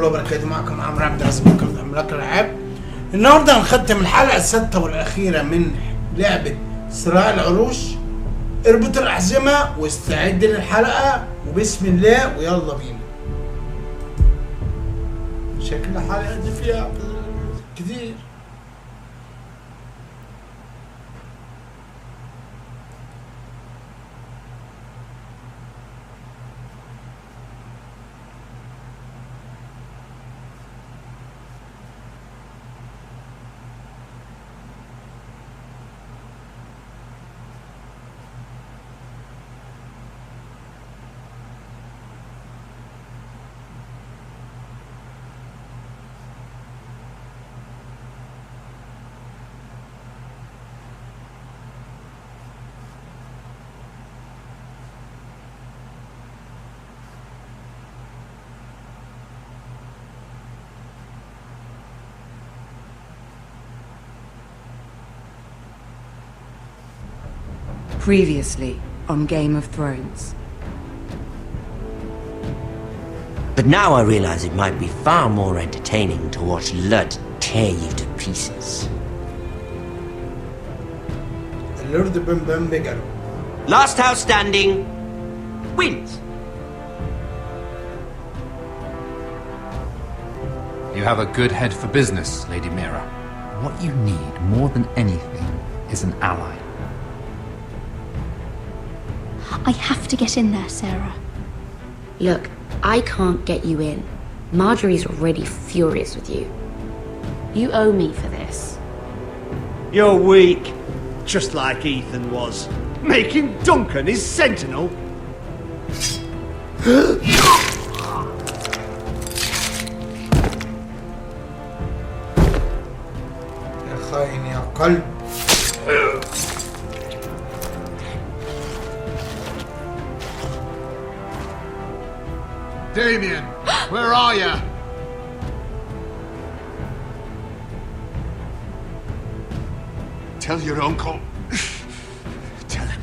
الله وبركاته. معكم عمرو عبد العزيز من عملاق الالعاب. النهارده هنختم الحلقه السادسه والاخيره من لعبه صراع العروش. اربط الاحزمه واستعد للحلقه وبسم الله ويلا بينا. شكل الحلقه دي فيها كتير. Previously on Game of Thrones. But now I realize it might be far more entertaining to watch Lud tear you to pieces. اللورد بن بيجالو. Last house standing wins. You have a good head for business, Lady Mira. What you need more than anything is an ally. I have to get in there, Sarah. Look, I can't get you in. Marjorie's already furious with you. You owe me for this. You're weak. Just like Ethan was. Making Duncan his sentinel. يا خاين يا قلب. Damien, where are you? Tell your uncle. Tell him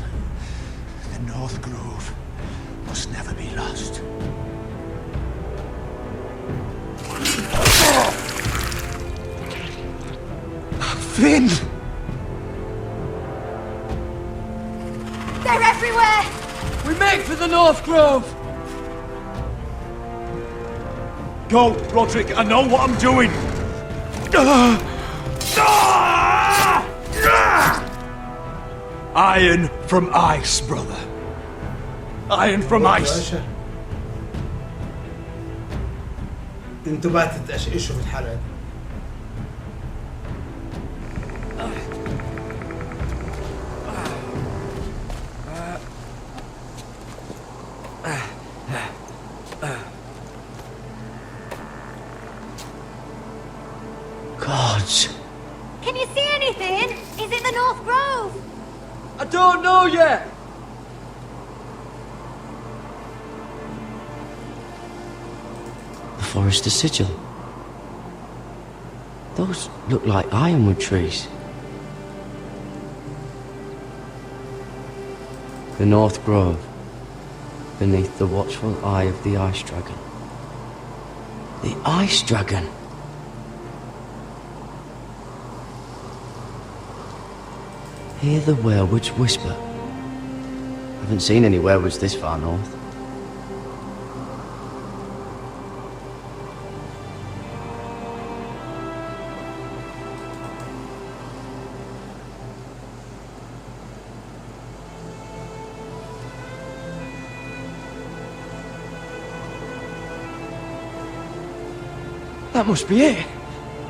the North Grove must never be lost. Finn! They're everywhere! We make for the North Grove! Go, Roderick, I know what I'm doing! Iron from ice, brother. Iron from ice. انتوا بقى تتقشقشوا في الحلقة دي. Gods. Can you see anything? Is it the North Grove? I don't know yet! The Forester's sigil. Those look like ironwood trees. The North Grove, beneath the watchful eye of the Ice Dragon. The Ice Dragon! Hear the werewolves whisper. Haven't seen any werewolves this far north. That must be it.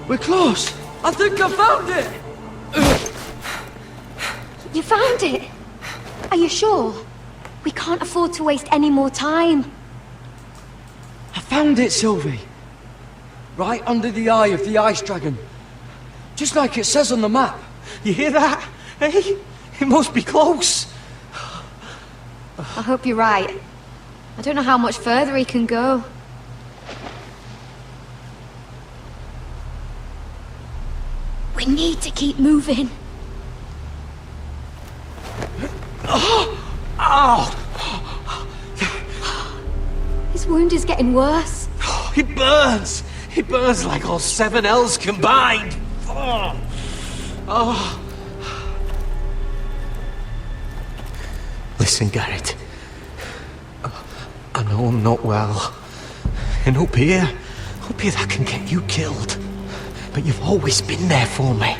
We're close. I think I found it! You found it? Are you sure? We can't afford to waste any more time. I found it, Sylvie. Right under the eye of the Ice Dragon. Just like it says on the map. You hear that? Hey? It must be close. I hope you're right. I don't know how much further he can go. We need to keep moving. Ow! His wound is getting worse. It burns! It burns like all 7 hells combined! Oh. Listen, Garrett. I know I'm not well. And up here that can get you killed. But you've always been there for me.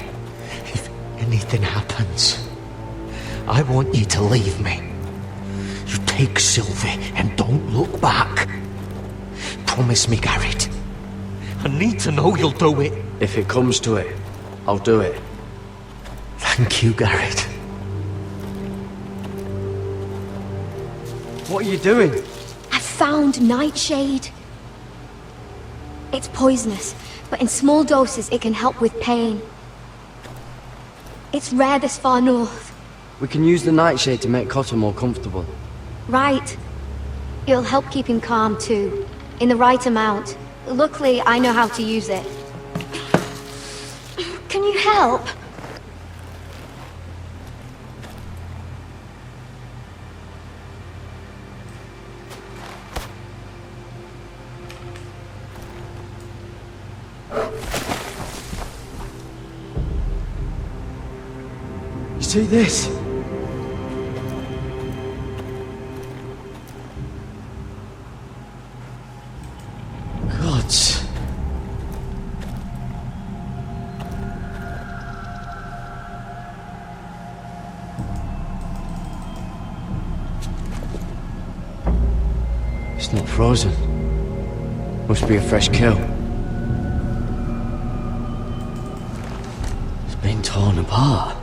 If anything happens, I want you to leave me. You take Sylvie and don't look back. Promise me, Garrett. I need to know you'll do it. If it comes to it, I'll do it. Thank you, Garrett. What are you doing? I found nightshade. It's poisonous, but in small doses it can help with pain. It's rare this far north. We can use the nightshade to make Cotter more comfortable. Right. It'll help keep him calm too, in the right amount. Luckily, I know how to use it. Can you help? You see this? Gods. It's not frozen. Must be a fresh kill. It's been torn apart.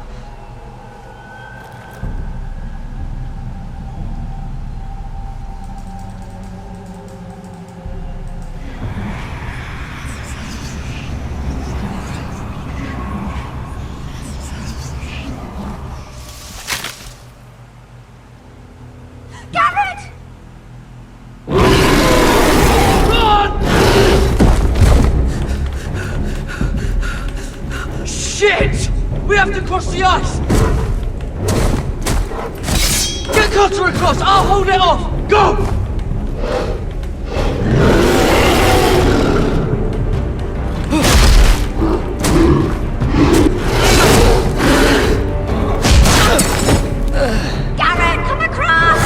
Shit! We have to cross the ice! Get Cotter across! I'll hold it off! Go! Garrett, come across!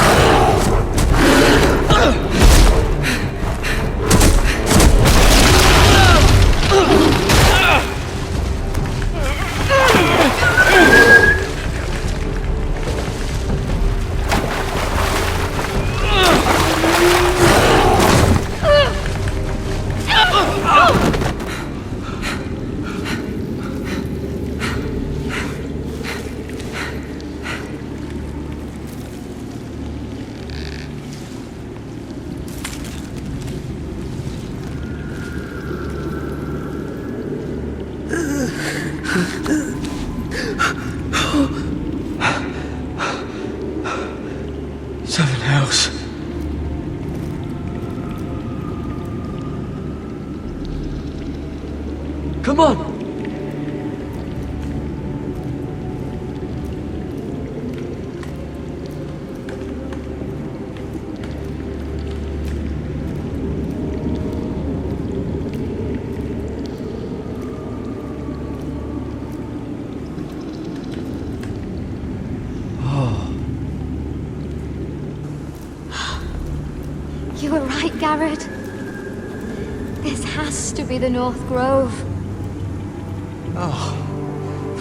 Seven hells. Come on! You were right, Garrett. This has to be the North Grove.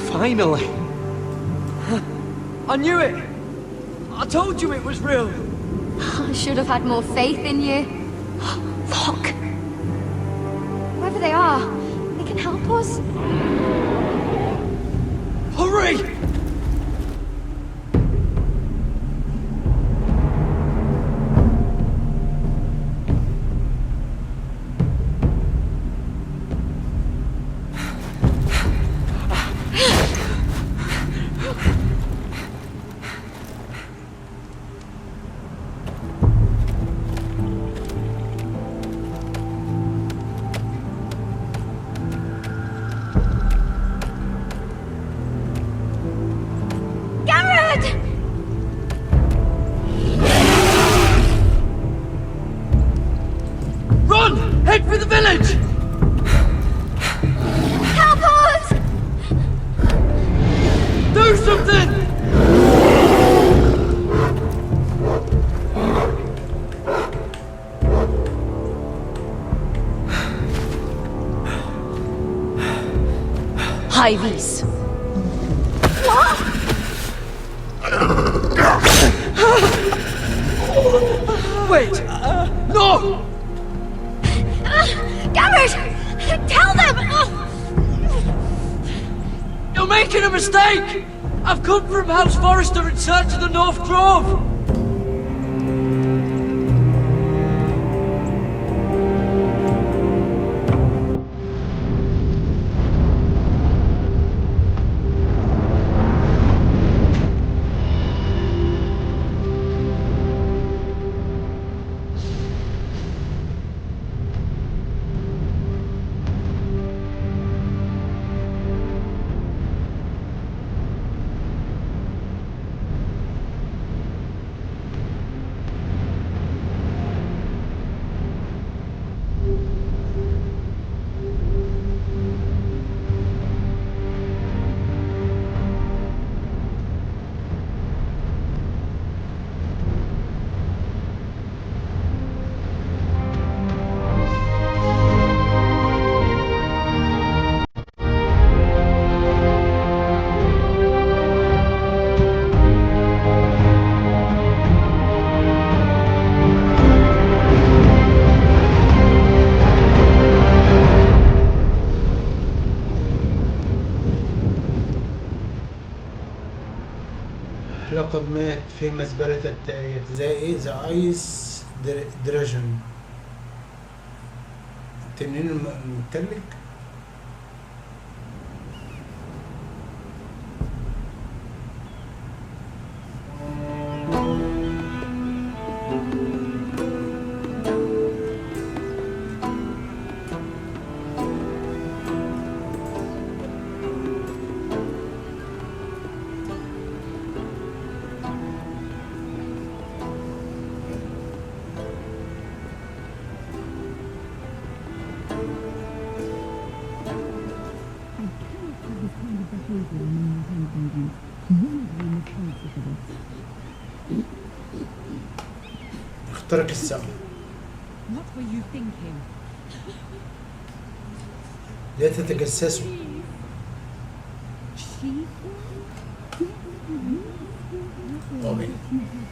Finally! I knew it! I told you it was real! I should have had more faith in you. Look! Whoever they are, they can help us. Hurry! High vis. Wait! No! Garrett! Tell them! You're making a mistake! I've come from House Forrester in search of the North Grove! لقد مات في مزبلة التاريخ زي ذا ايس دراجون. التنين المتلج. اخترق السماء. What were you thinking? لا تتجسسوا.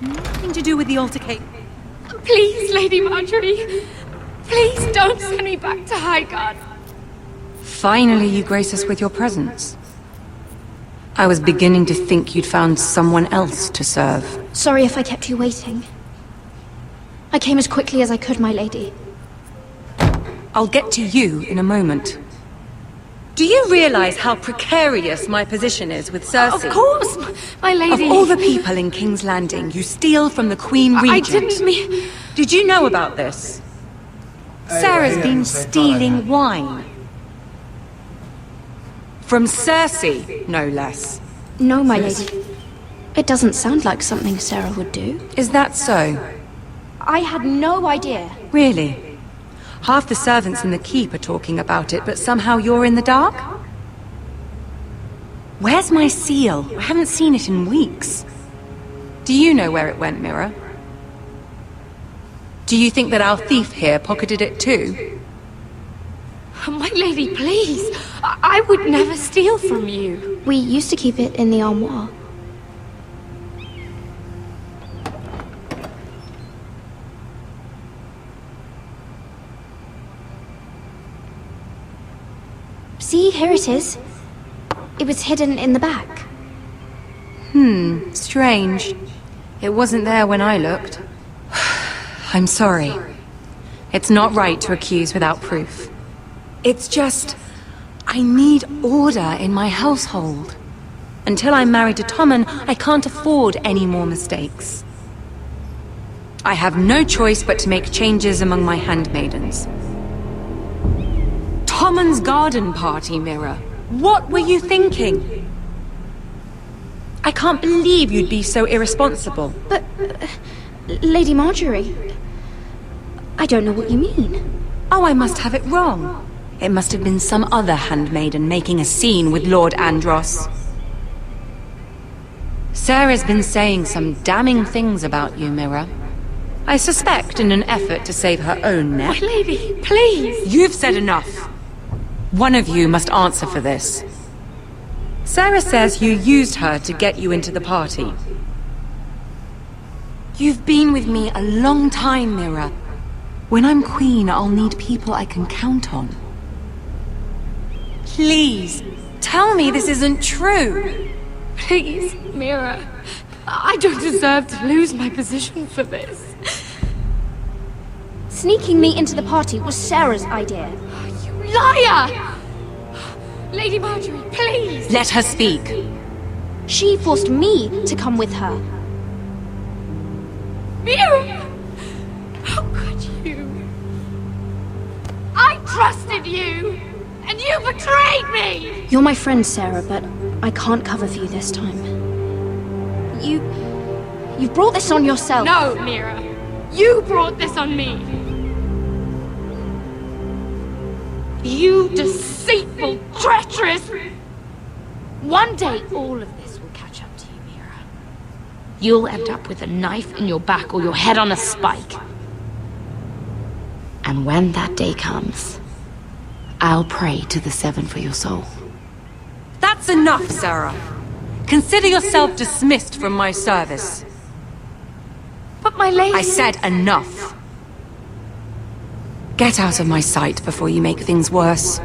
Nothing to do with the altercation. Please, Lady Marjorie. Please don't send me back to Highgarden. Finally, you grace us with your presence. I was beginning to think you'd found someone else to serve. Sorry if I kept you waiting. I came as quickly as I could, my lady. I'll get to you in a moment. Do you realize how precarious my position is with Cersei? Of course, my lady. Of all the people in King's Landing, you steal from the Queen Regent. I didn't mean... Did you know about this? Sarah's been stealing wine. From Cersei, no less. No, my lady. It doesn't sound like something Sarah would do. Is that so? I had no idea. Really? Half the servants in the keep are talking about it, but somehow you're in the dark? Where's my seal? I haven't seen it in weeks. Do you know where it went, Mira? Do you think that our thief here pocketed it too? My lady, please. I would never steal from you. We used to keep it in the armoire. See, here it is. It was hidden in the back. Strange. It wasn't there when I looked. I'm sorry. It's not right to accuse without proof. It's just... I need order in my household. Until I'm married to Tommen, I can't afford any more mistakes. I have no choice but to make changes among my handmaidens. Tommen's garden party, Mira. What were you thinking? I can't believe you'd be so irresponsible. But... Lady Marjorie... I don't know what you mean. Oh, I must have it wrong. It must have been some other handmaiden making a scene with Lord Andros. Sarah's been saying some damning things about you, Mira. I suspect in an effort to save her own neck. My lady, please! You've said enough. One of you must answer for this. Sarah says you used her to get you into the party. You've been with me a long time, Mira. When I'm queen, I'll need people I can count on. Please, tell me this isn't true. Please, Mira. I don't deserve to lose my position for this. Sneaking me into the party was Sarah's idea. You liar! Lady Marjorie, please! Let her speak. She forced me to come with her. Mira! How could you? I trusted you! And you betrayed me! You're my friend, Sarah, but I can't cover for you this time. You've brought this on yourself. No, Mira. You brought this on me. You deceitful, treacherous... One day, all of this will catch up to you, Mira. You'll end up with a knife in your back or your head on a spike. And when that day comes, I'll pray to the Seven for your soul. That's enough, Sarah. Consider yourself dismissed from my service. But my lady... I said enough. Get out of my sight before you make things worse.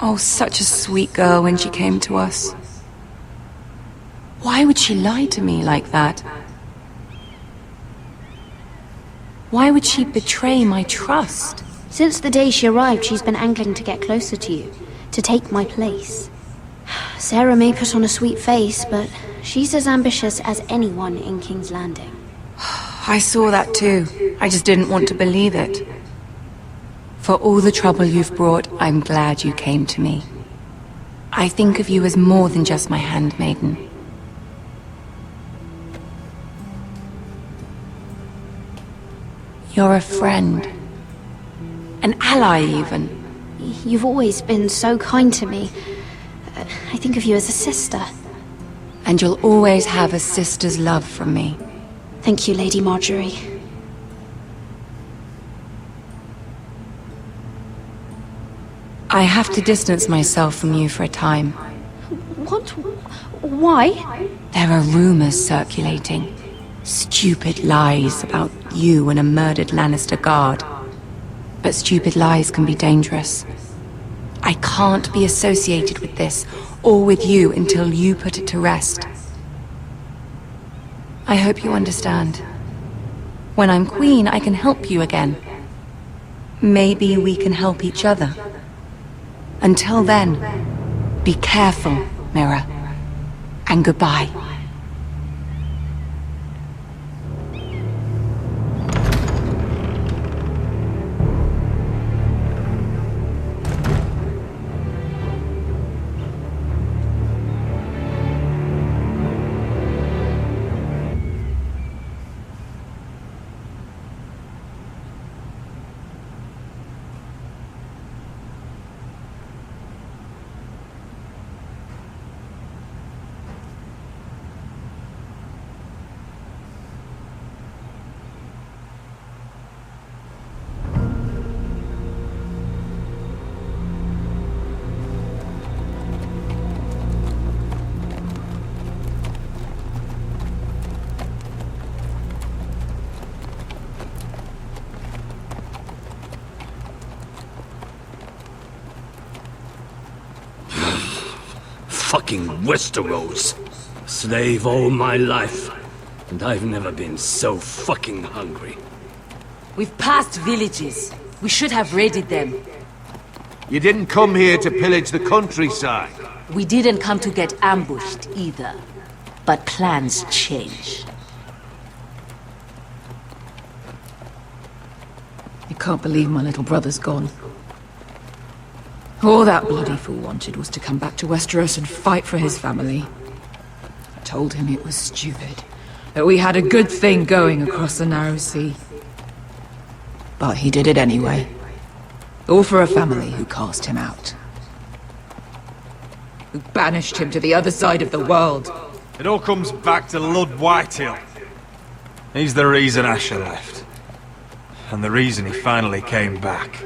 Oh, such a sweet girl when she came to us. Why would she lie to me like that? Why would she betray my trust? Since the day she arrived, she's been angling to get closer to you, to take my place. Sarah may put on a sweet face, but she's as ambitious as anyone in King's Landing. I saw that too. I just didn't want to believe it. For all the trouble you've brought, I'm glad you came to me. I think of you as more than just my handmaiden. You're a friend. An ally, even. You've always been so kind to me. I think of you as a sister. And you'll always have a sister's love from me. Thank you, Lady Marjorie. I have to distance myself from you for a time. What? Why? There are rumors circulating. Stupid lies about you and a murdered Lannister guard. But stupid lies can be dangerous. I can't be associated with this, or with you, until you put it to rest. I hope you understand. When I'm queen, I can help you again. Maybe we can help each other. Until then, be careful, Mira. And goodbye. Fucking Westeros. Slave all my life. And I've never been so fucking hungry. We've passed villages. We should have raided them. You didn't come here to pillage the countryside. We didn't come to get ambushed either. But plans change. I can't believe my little brother's gone. All that bloody fool wanted was to come back to Westeros and fight for his family. I told him it was stupid, that we had a good thing going across the narrow sea. But he did it anyway. All for a family who cast him out. Who banished him to the other side of the world. It all comes back to Lud Whitehill. He's the reason Asher left. And the reason he finally came back.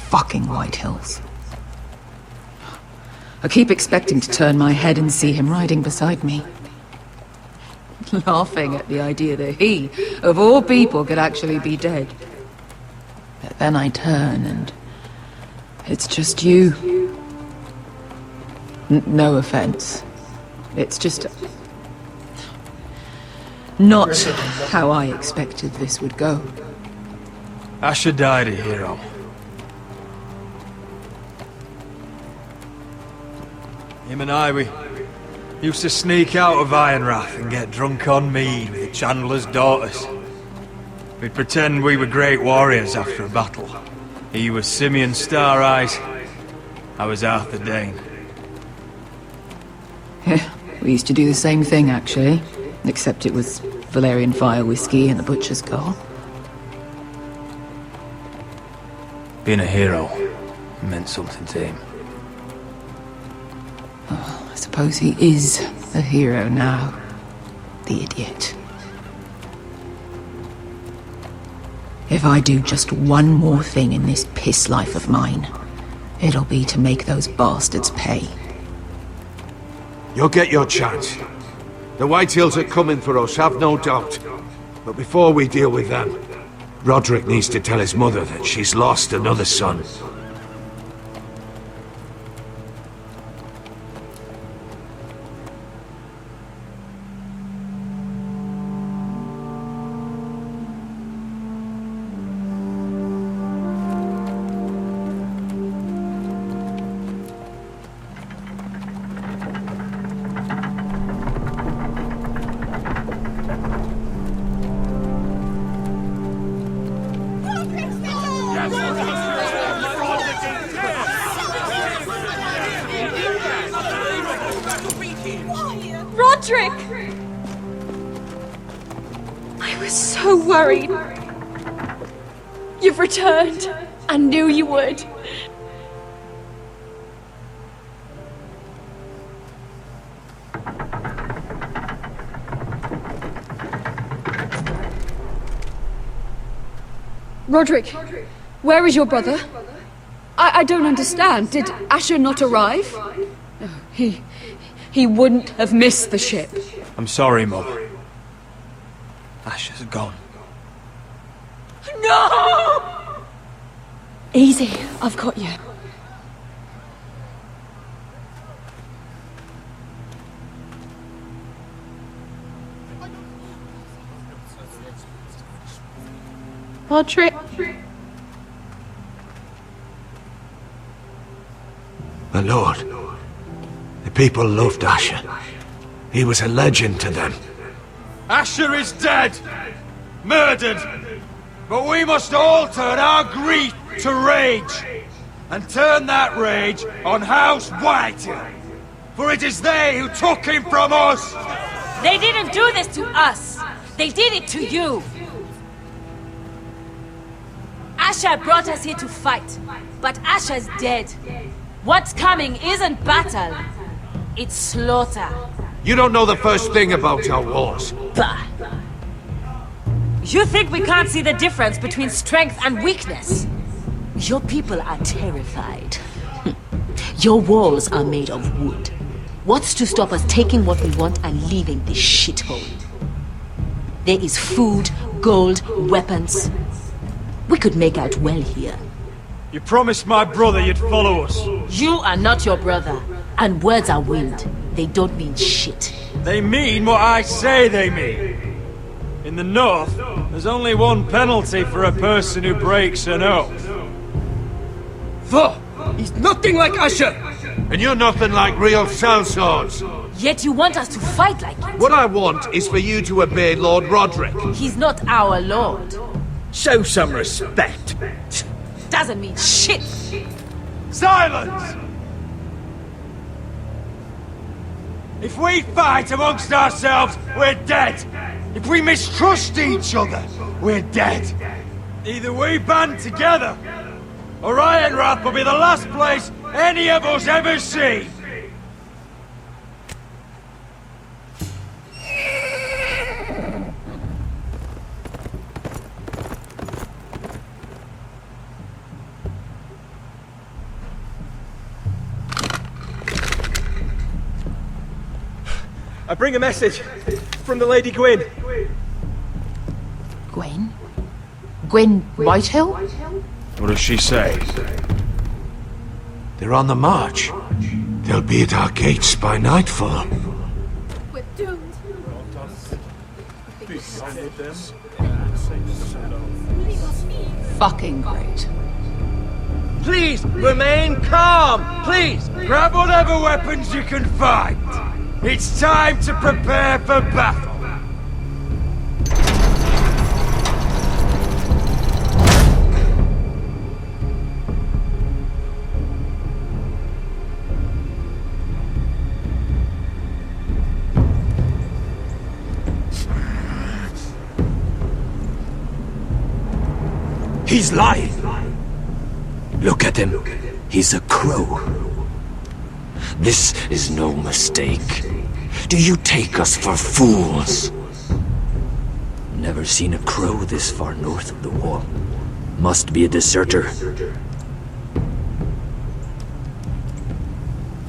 fucking White Hills. I keep expecting to turn my head and see him riding beside me. Laughing at the idea that he, of all people, could actually be dead. But then I turn and it's just you. No offense. It's just not how I expected this would go. Asher died a hero. Him and I, we used to sneak out of Ironrath and get drunk on mead with the Chandler's daughters. We'd pretend we were great warriors after a battle. He was Simeon Star-Eyes, I was Arthur Dane. Yeah, we used to do the same thing, actually. Except it was Valerian fire whiskey and the butcher's skull. Being a hero meant something to him. Oh, I suppose he is a hero now. The idiot. If I do just one more thing in this piss life of mine, it'll be to make those bastards pay. You'll get your chance. The White Hills are coming for us, have no doubt. But before we deal with them, Roderick needs to tell his mother that she's lost another son. Roderick! I was so worried. You've returned. I knew you would. Roderick, where is your brother? I don't understand. Did Asher not arrive? No, he wouldn't have missed the ship. I'm sorry, Mum. Asher's gone. No! Easy, I've got you. Roderick. My lord, the people loved Asher. He was a legend to them. Asher is dead! Murdered! But we must all turn our grief to rage! And turn that rage on House Whitehill! For it is they who took him from us! They didn't do this to us! They did it to you! Asher brought us here to fight, but Asher's dead. What's coming isn't battle, it's slaughter. You don't know the first thing about our wars. Bah! You think we can't see the difference between strength and weakness? Your people are terrified. Your walls are made of wood. What's to stop us taking what we want and leaving this shithole? There is food, gold, weapons. We could make out well here. You promised my brother you'd follow us. You are not your brother, and words are wind. They don't mean shit. They mean what I say they mean. In the north, there's only one penalty for a person who breaks an oath. He's nothing like Asher! And you're nothing like real sellswords. Yet you want us to fight like it. What I want is for you to obey Lord Roderick. He's not our lord. Show some respect. Doesn't mean shit. Silence! If we fight amongst ourselves, we're dead. If we mistrust each other, we're dead. Either we band together, or Ironrath will be the last place any of us ever see. I bring a message from the Lady Gwyn. Gwyn? Gwyn Whitehill? What does she say? They're on the march. They'll be at our gates by nightfall. We're doomed. Fucking great. Please, remain calm! Please! Grab whatever weapons you can find. It's time to prepare for battle. He's lying. Look at him. He's a crow. This is no mistake. Do you take us for fools? Never seen a crow this far north of the wall. Must be a deserter.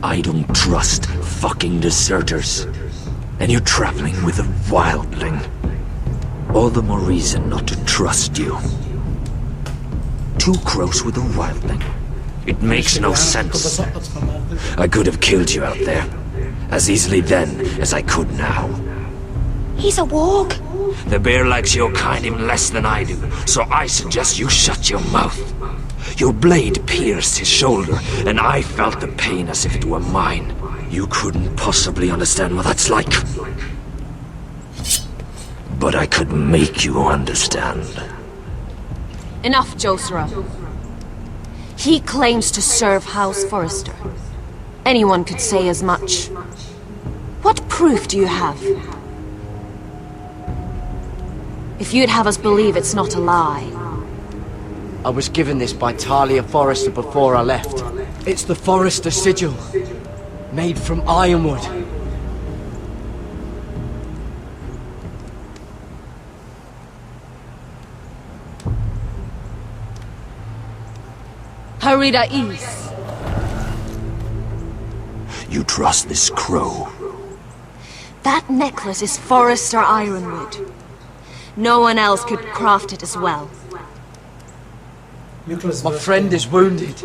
I don't trust fucking deserters. And you're traveling with a wildling. All the more reason not to trust you. 2 crows with a wildling. It makes no sense. I could have killed you out there. As easily then as I could now. He's a warg. The bear likes your kind even less than I do, so I suggest you shut your mouth. Your blade pierced his shoulder, and I felt the pain as if it were mine. You couldn't possibly understand what that's like. But I could make you understand. Enough, Josra. He claims to serve House Forrester. Anyone could say as much. What proof do you have? If you'd have us believe it's not a lie. I was given this by Talia Forrester before I left. It's the Forrester sigil, made from ironwood. Harida East. You trust this crow? That necklace is Forrester ironwood. No one else could craft it as well. My friend is wounded.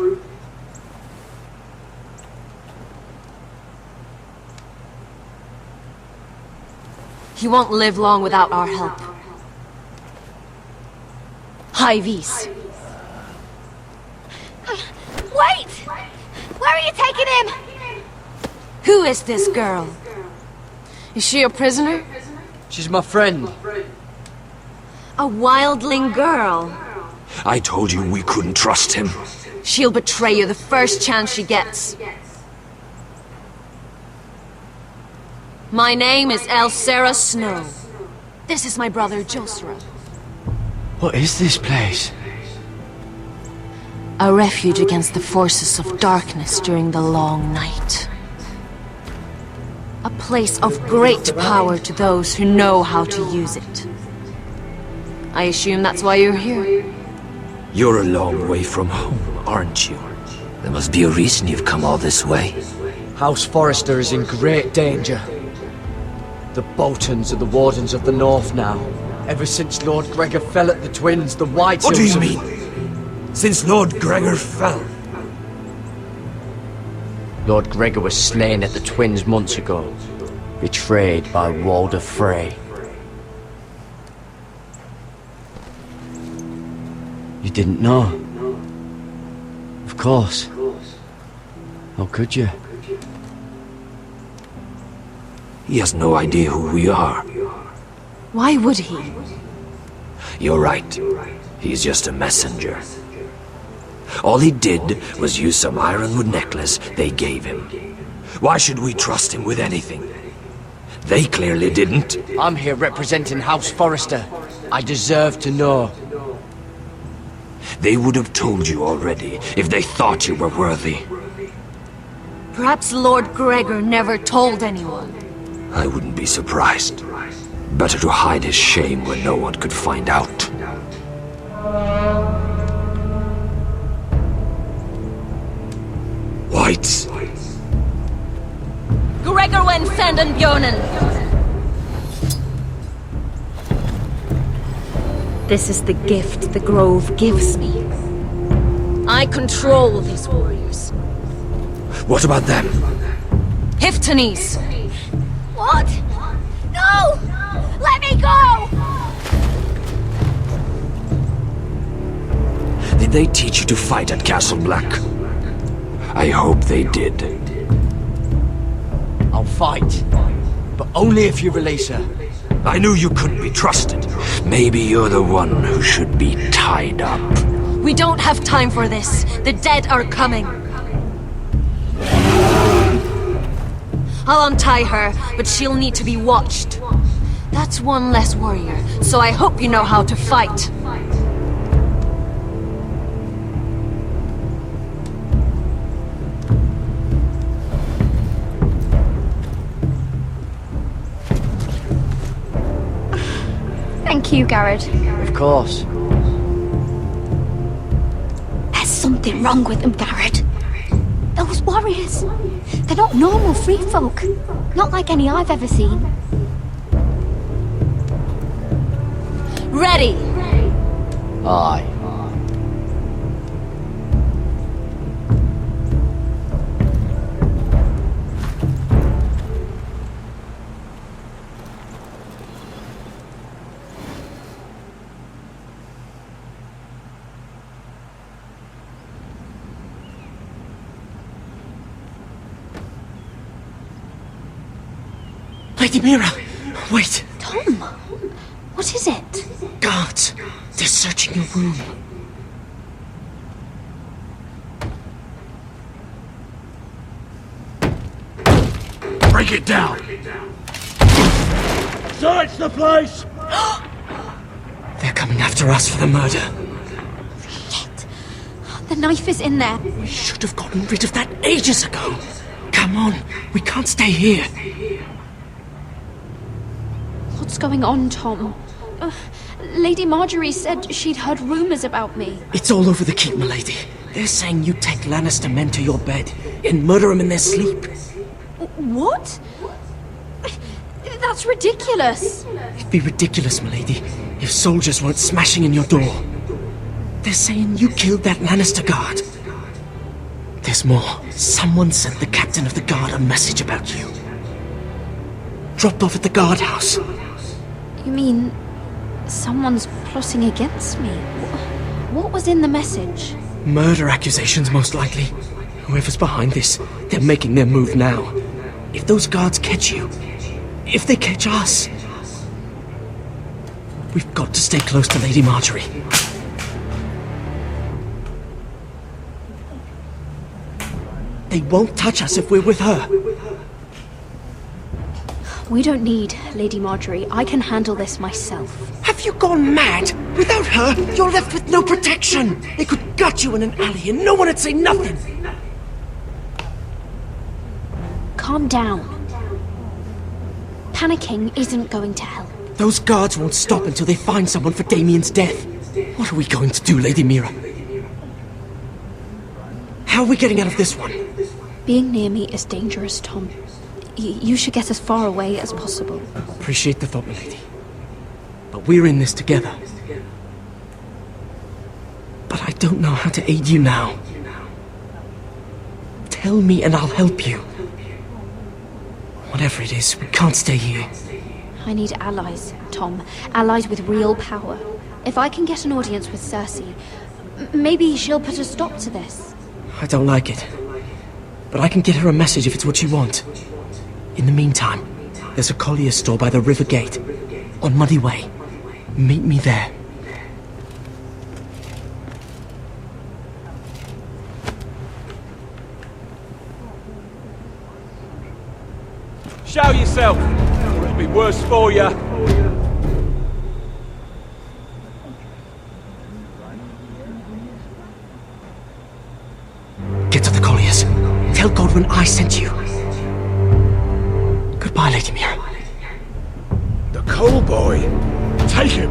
He won't live long without our help. Hivis. Wait! Where are you taking him? Who is this girl? Is she a prisoner? She's my friend. A wildling girl. I told you we couldn't trust him. She'll betray you the first chance she gets. My name is Elsera Snow. This is my brother Josra. What is this place? A refuge against the forces of darkness during the long night. A place of great power to those who know how to use it. I assume that's why you're here. You're a long way from home, aren't you? There must be a reason you've come all this way. House Forrester is in great danger. The Boltons are the Wardens of the North now. Ever since Lord Gregor fell at the Twins, the White What do Hills you mean? Since Lord Gregor fell? Lord Gregor was slain at the Twins months ago. Betrayed by Walder Frey. You didn't know? Of course. How could you? He has no idea who we are. Why would he? You're right. He's just a messenger. All he did was use some ironwood necklace they gave him. Why should we trust him with anything? They clearly didn't. I'm here representing House Forrester. I deserve to know. They would have told you already if they thought you were worthy. Perhaps Lord Gregor never told anyone. I wouldn't be surprised. Better to hide his shame where no one could find out. Whites. Gregor went Senden Björnen! This is the gift the Grove gives me. I control these warriors. What about them? Hiftanes! What? No! Let me go! Did they teach you to fight at Castle Black? I hope they did. I'll fight. But only if you release her. I knew you couldn't be trusted. Maybe you're the one who should be tied up. We don't have time for this. The dead are coming. I'll untie her, but she'll need to be watched. That's one less warrior, so I hope you know how to fight. Thank you, Garrett. Of course. There's something wrong with them, Garrett. Those warriors. They're not normal free folk. Not like any I've ever seen. Ready! Aye. Lady Mira! Wait! Tom! What is it? Guards! They're searching your room. Break it down! Search the place! They're coming after us for the murder. Shit. The knife is in there. We should have gotten rid of that ages ago. Come on, we can't stay here. What's going on, Tom? Lady Marjorie said she'd heard rumors about me. It's all over the keep, milady. They're saying you take Lannister men to your bed and murder them in their sleep. What? That's ridiculous. It'd be ridiculous, milady, if soldiers weren't smashing in your door. They're saying you killed that Lannister guard. There's more. Someone sent the captain of the guard a message about you. Dropped off at the guardhouse. You mean someone's plotting against me? What was in the message? Murder accusations, most likely. Whoever's behind this, they're making their move now. If those guards catch you, if they catch us, we've got to stay close to Lady Marjorie. They won't touch us if we're with her. We don't need Lady Marjorie. I can handle this myself. Have you gone mad? Without her, you're left with no protection. They could gut you in an alley and no one would say nothing. Calm down. Panicking isn't going to help. Those guards won't stop until they find someone for Damien's death. What are we going to do, Lady Mira? How are we getting out of this one? Being near me is dangerous, Tom. You should get as far away as possible. Appreciate the thought, milady. But we're in this together. But I don't know how to aid you now. Tell me and I'll help you. Whatever it is, we can't stay here. I need allies, Tom. Allies with real power. If I can get an audience with Cersei, maybe she'll put a stop to this. I don't like it. But I can get her a message if it's what you want. In the meantime, there's a collier store by the river gate, on Muddy Way. Meet me there. Show yourself, or it'll be worse for you. Get to the colliers. Tell Godwin I sent you. Goodbye, Lady Mira. The coal boy. Take him.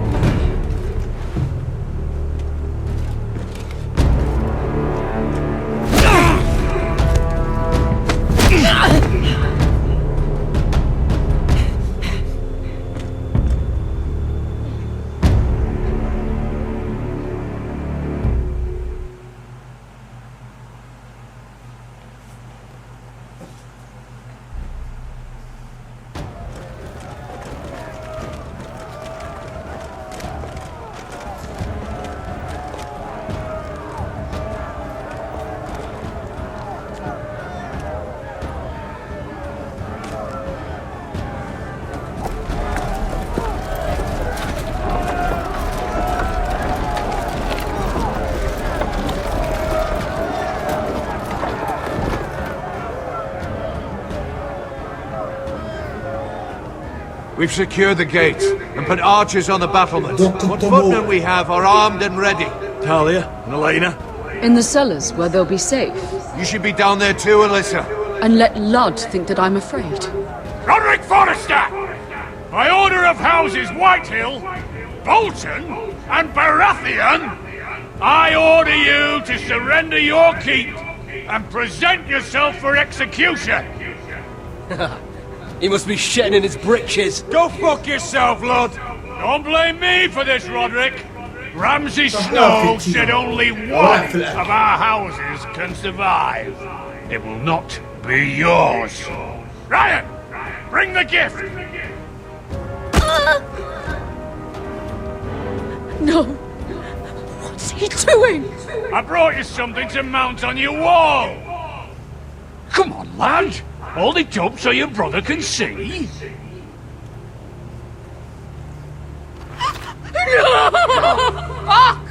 We've secured the gates and put archers on the battlements. What footmen we have are armed and ready. Talia and Elena? In the cellars, where they'll be safe. You should be down there too, Alyssa. And let Lud think that I'm afraid. Roderick Forrester! By order of Houses Whitehill, Bolton, and Baratheon, I order you to surrender your keep and present yourself for execution. He must be shitting in his britches. Go fuck yourself, lad. Don't blame me for this, Roderick. Ramsay Snow said only one of our houses can survive. It will not be yours. Ryan, bring the gift. No. What's he doing? I brought you something to mount on your wall. Come on, lad. Hold it up so your brother can see. No! Fuck!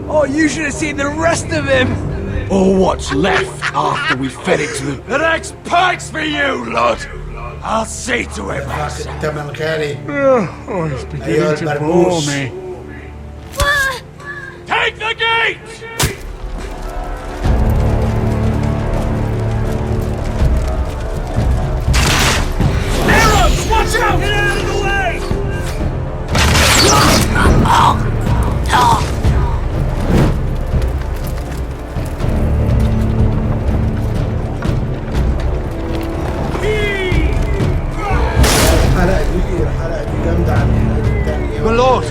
Oh, you should have seen the rest of him! Or what's left after we fed it to the... The next pike's for you, lad! I'll see to it. Oh, it's beginning to bore me. Take the gate! Arrows! Watch out! Get out of the way! My lord,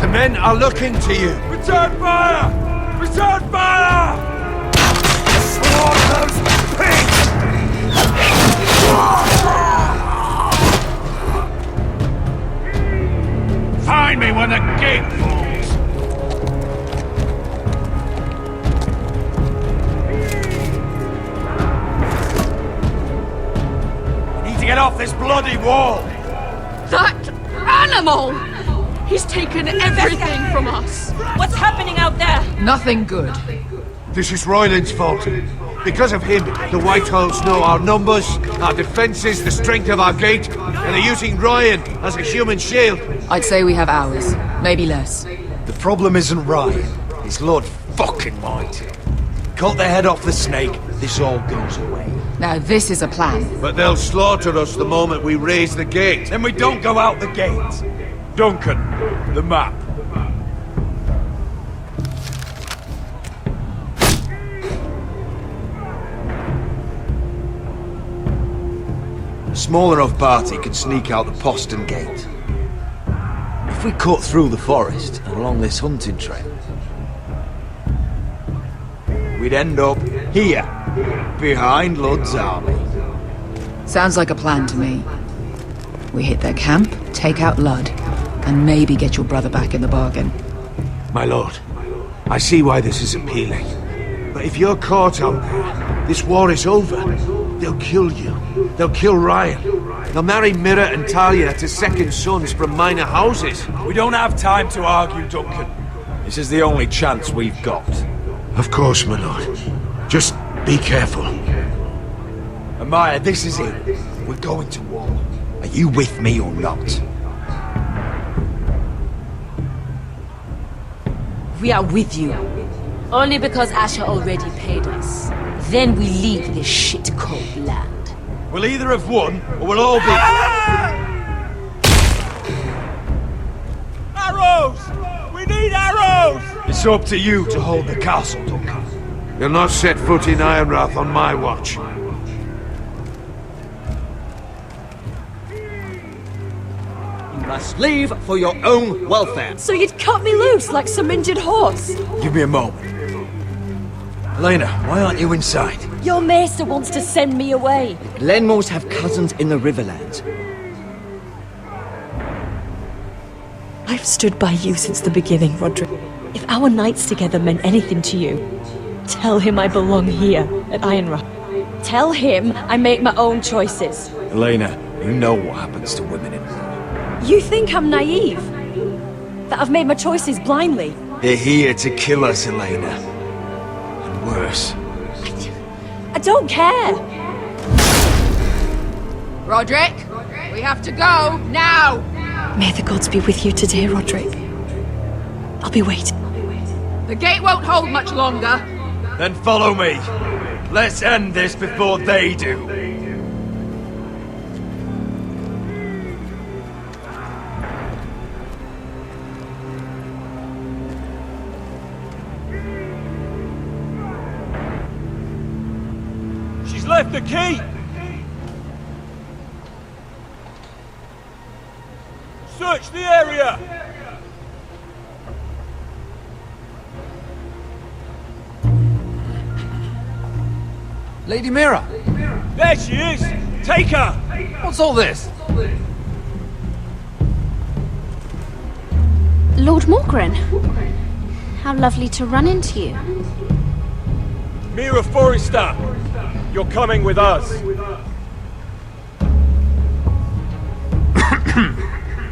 the men are looking to you. Return fire! Return fire! Sword those pigs! Find me when the gate falls! We need to get off this bloody wall! That animal! He's taken everything from us. What's happening out there? Nothing good. This is Royland's fault. Because of him, the Whitehills know our numbers, our defences, the strength of our gate, and they're using Ryan as a human shield. I'd say we have hours, maybe less. The problem isn't Ryan. It's Lord fucking White. Cut the head off the snake, this all goes away. Now this is a plan. But they'll slaughter us the moment we raise the gate. Then we don't go out the gate. Duncan, the map. A small enough party could sneak out the postern gate. If we cut through the forest and along this hunting trail, we'd end up here, behind Lud's army. Sounds like a plan to me. We hit their camp, take out Lud, and maybe get your brother back in the bargain. My lord, I see why this is appealing. But if you're caught out there, this war is over. They'll kill you. They'll kill Ryan. They'll marry Mira and Talia to second sons from minor houses. We don't have time to argue, Duncan. This is the only chance we've got. Of course, my lord. Just be careful. Amaya, this is it. We're going to war. Are you with me or not? We are with you. Only because Asher already paid us. Then we leave this shit-cold land. We'll either have won, or we'll all be... Arrows! We need arrows! It's up to you to hold the castle, Duncan. You'll not set foot in Ironrath on my watch. You must leave for your own welfare. So you'd cut me loose like some injured horse? Give me a moment. Elena, why aren't you inside? Your maester wants to send me away. Glenmores have cousins in the Riverlands. I've stood by you since the beginning, Roderick. If our nights together meant anything to you, tell him I belong here at Ironrath. Tell him I make my own choices. Elena, you know what happens to women in war. You think I'm naive? That I've made my choices blindly? They're here to kill us, Elena. And worse. I don't care. Roderick, we have to go now. May the gods be with you today, Roderick. I'll be waiting. The gate won't hold much longer. Then follow me. Let's end this before they do. She's left the key! Search the area! Lady Mira! There she is! Take her! What's all this? Lord Morgren. How lovely to run into you. Mira Forrester! You're coming with us.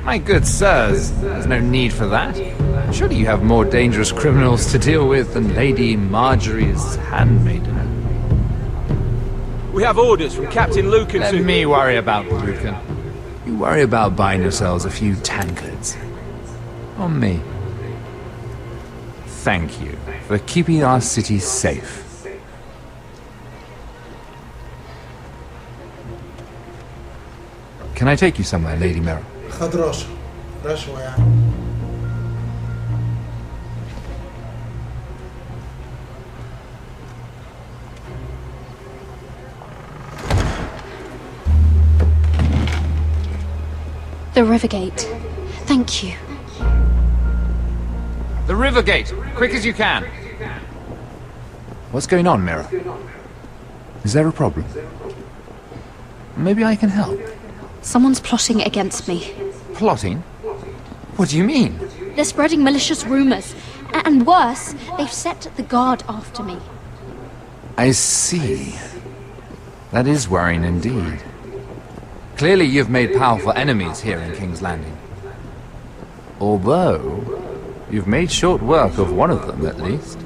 My good sirs, there's no need for that. Surely you have more dangerous criminals to deal with than Lady Marjorie's handmaiden. We have orders from Captain Lucan Let me worry about Lucan. You worry about buying yourselves a few tankards. On me. Thank you for keeping our city safe. Can I take you somewhere, Lady Mira? خد رشوة يعني. The river gate. Thank you. The river gate! Quick as you can! What's going on, Mira? Is there a problem? Maybe I can help. Someone's plotting against me. Plotting? What do you mean? They're spreading malicious rumors. And worse, they've set the guard after me. I see. That is worrying indeed. Clearly you've made powerful enemies here in King's Landing. Although, you've made short work of one of them at least.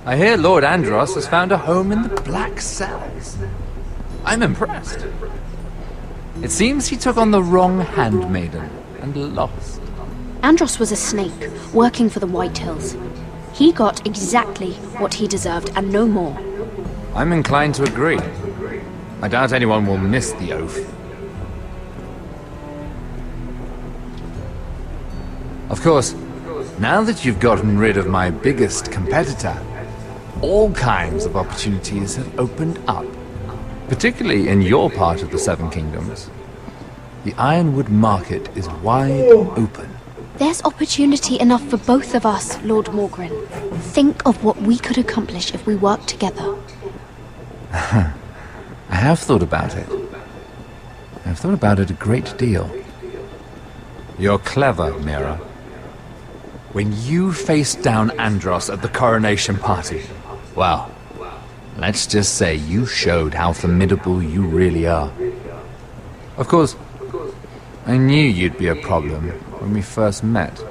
I hear Lord Andros has found a home in the Black Cells. I'm impressed. It seems he took on the wrong handmaiden and lost. Andros was a snake, working for the White Hills. He got exactly what he deserved and no more. I'm inclined to agree. I doubt anyone will miss the oath. Of course, now that you've gotten rid of my biggest competitor, all kinds of opportunities have opened up. Particularly in your part of the Seven Kingdoms. The Ironwood market is wide open. There's opportunity enough for both of us, Lord Morgren. Think of what we could accomplish if we worked together. I have thought about it. I've thought about it a great deal. You're clever, Mira. When you faced down Andros at the coronation party, well, let's just say you showed how formidable you really are. Of course, I knew you'd be a problem when we first met.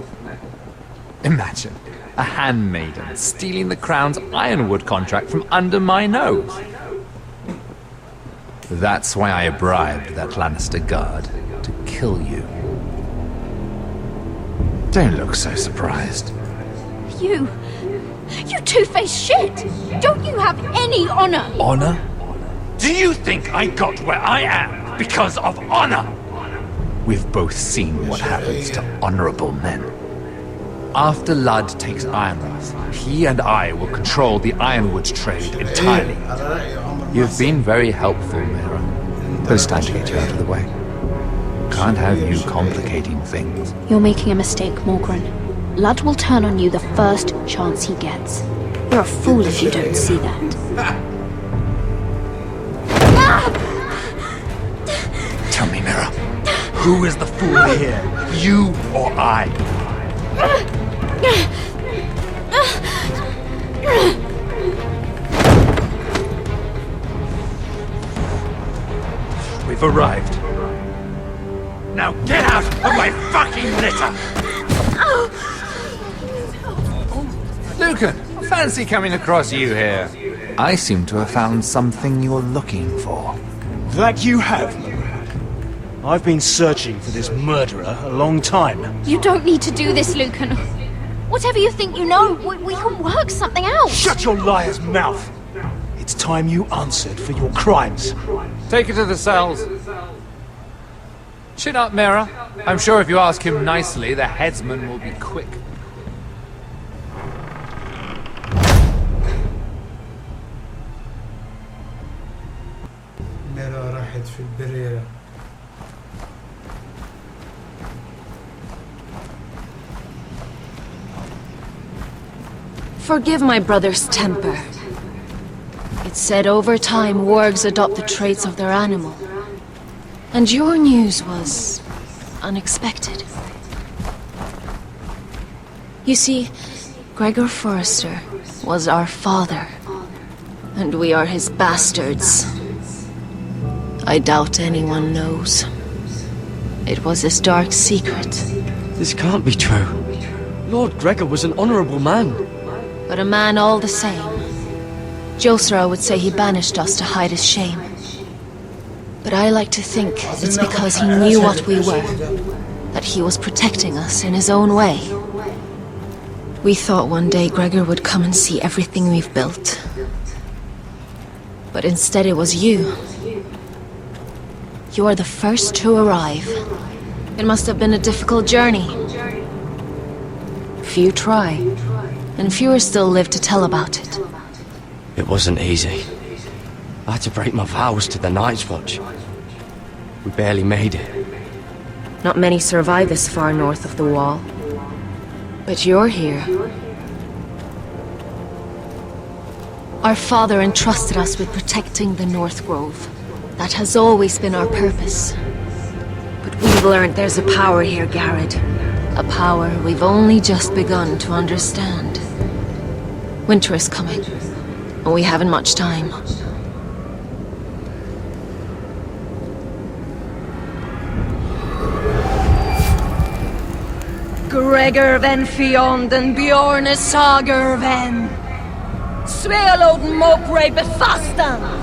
Imagine a handmaiden stealing the crown's Ironwood contract from under my nose. That's why I bribed that Lannister guard to kill you. Don't look so surprised. You two-faced shit! Don't you have any honor? Honor? Do you think I got where I am because of honor? We've both seen what happens to honorable men. After Ludd takes Ironrath, he and I will control the Ironwood trade entirely. You've been very helpful, Mira. But it's time to get you out of the way. Can't have you complicating things. You're making a mistake, Morgren. Ludd will turn on you the first chance he gets. You're a fool if you don't see that. Tell me, Mira, who is the fool here? You or I? We've arrived. Now get out of my fucking litter! Lucan, fancy coming across you here. I seem to have found something you're looking for. That you have, Marag. I've been searching for this murderer a long time. You don't need to do this, Lucan. Whatever you think you know, we can work something out. Shut your liar's mouth! It's time you answered for your crimes. Take her to the cells. Chin up, Mira. I'm sure if you ask him nicely, the headsman will be quick. ميرا راحت في البريرة. Forgive my brother's temper. It's said over time wargs adopt the traits of their animal. And your news was unexpected. You see, Gregor Forrester was our father, and we are his bastards. I doubt anyone knows. It was his dark secret. This can't be true. Lord Gregor was an honorable man. But a man all the same. Josra would say he banished us to hide his shame. But I like to think it's because he knew what we were, that he was protecting us in his own way. We thought one day Gregor would come and see everything we've built. But instead it was you. You are the first to arrive. It must have been a difficult journey. Few try, and fewer still live to tell about it. It wasn't easy. I had to break my vows to the Night's Watch. We barely made it. Not many survive this far north of the Wall. But you're here. Our father entrusted us with protecting the North Grove. That has always been our purpose. But we've learned there's a power here, Garrett. A power we've only just begun to understand. Winter is coming, and we haven't much time. Gregor ven fionden Bjorne sager ven. Svealoden mopre befastan.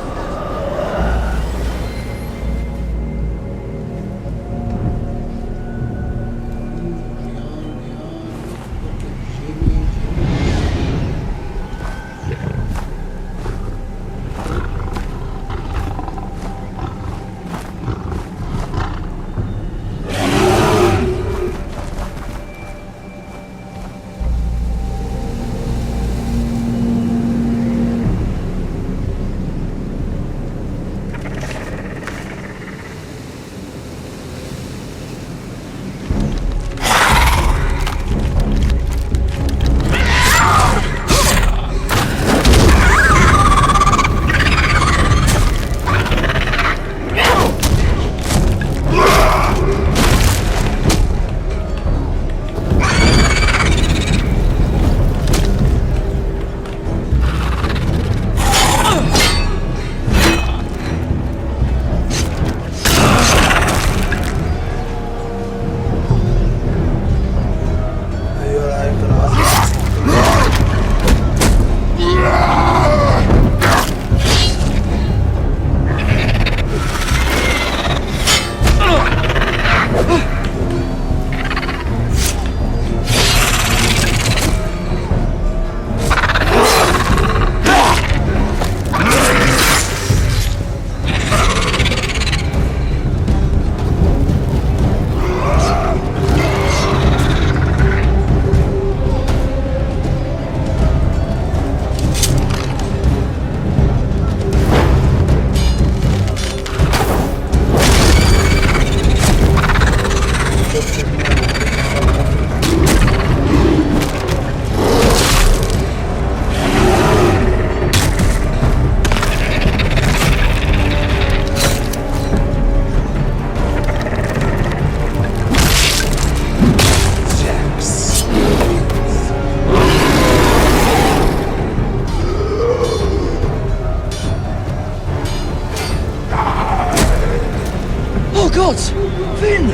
gods! Finn!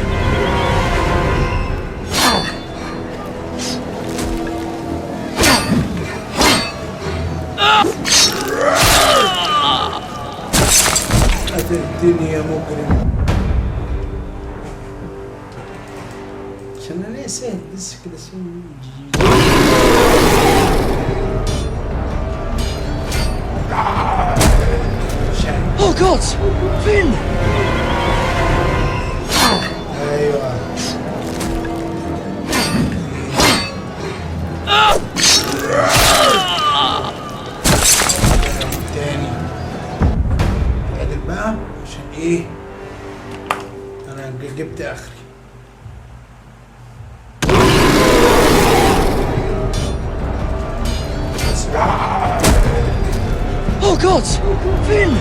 عشان انا سهل بس كده Oh God! Finn! ايوه تاني اتعدل بقى عشان ايه انا جبت اخري. Oh God! Finn!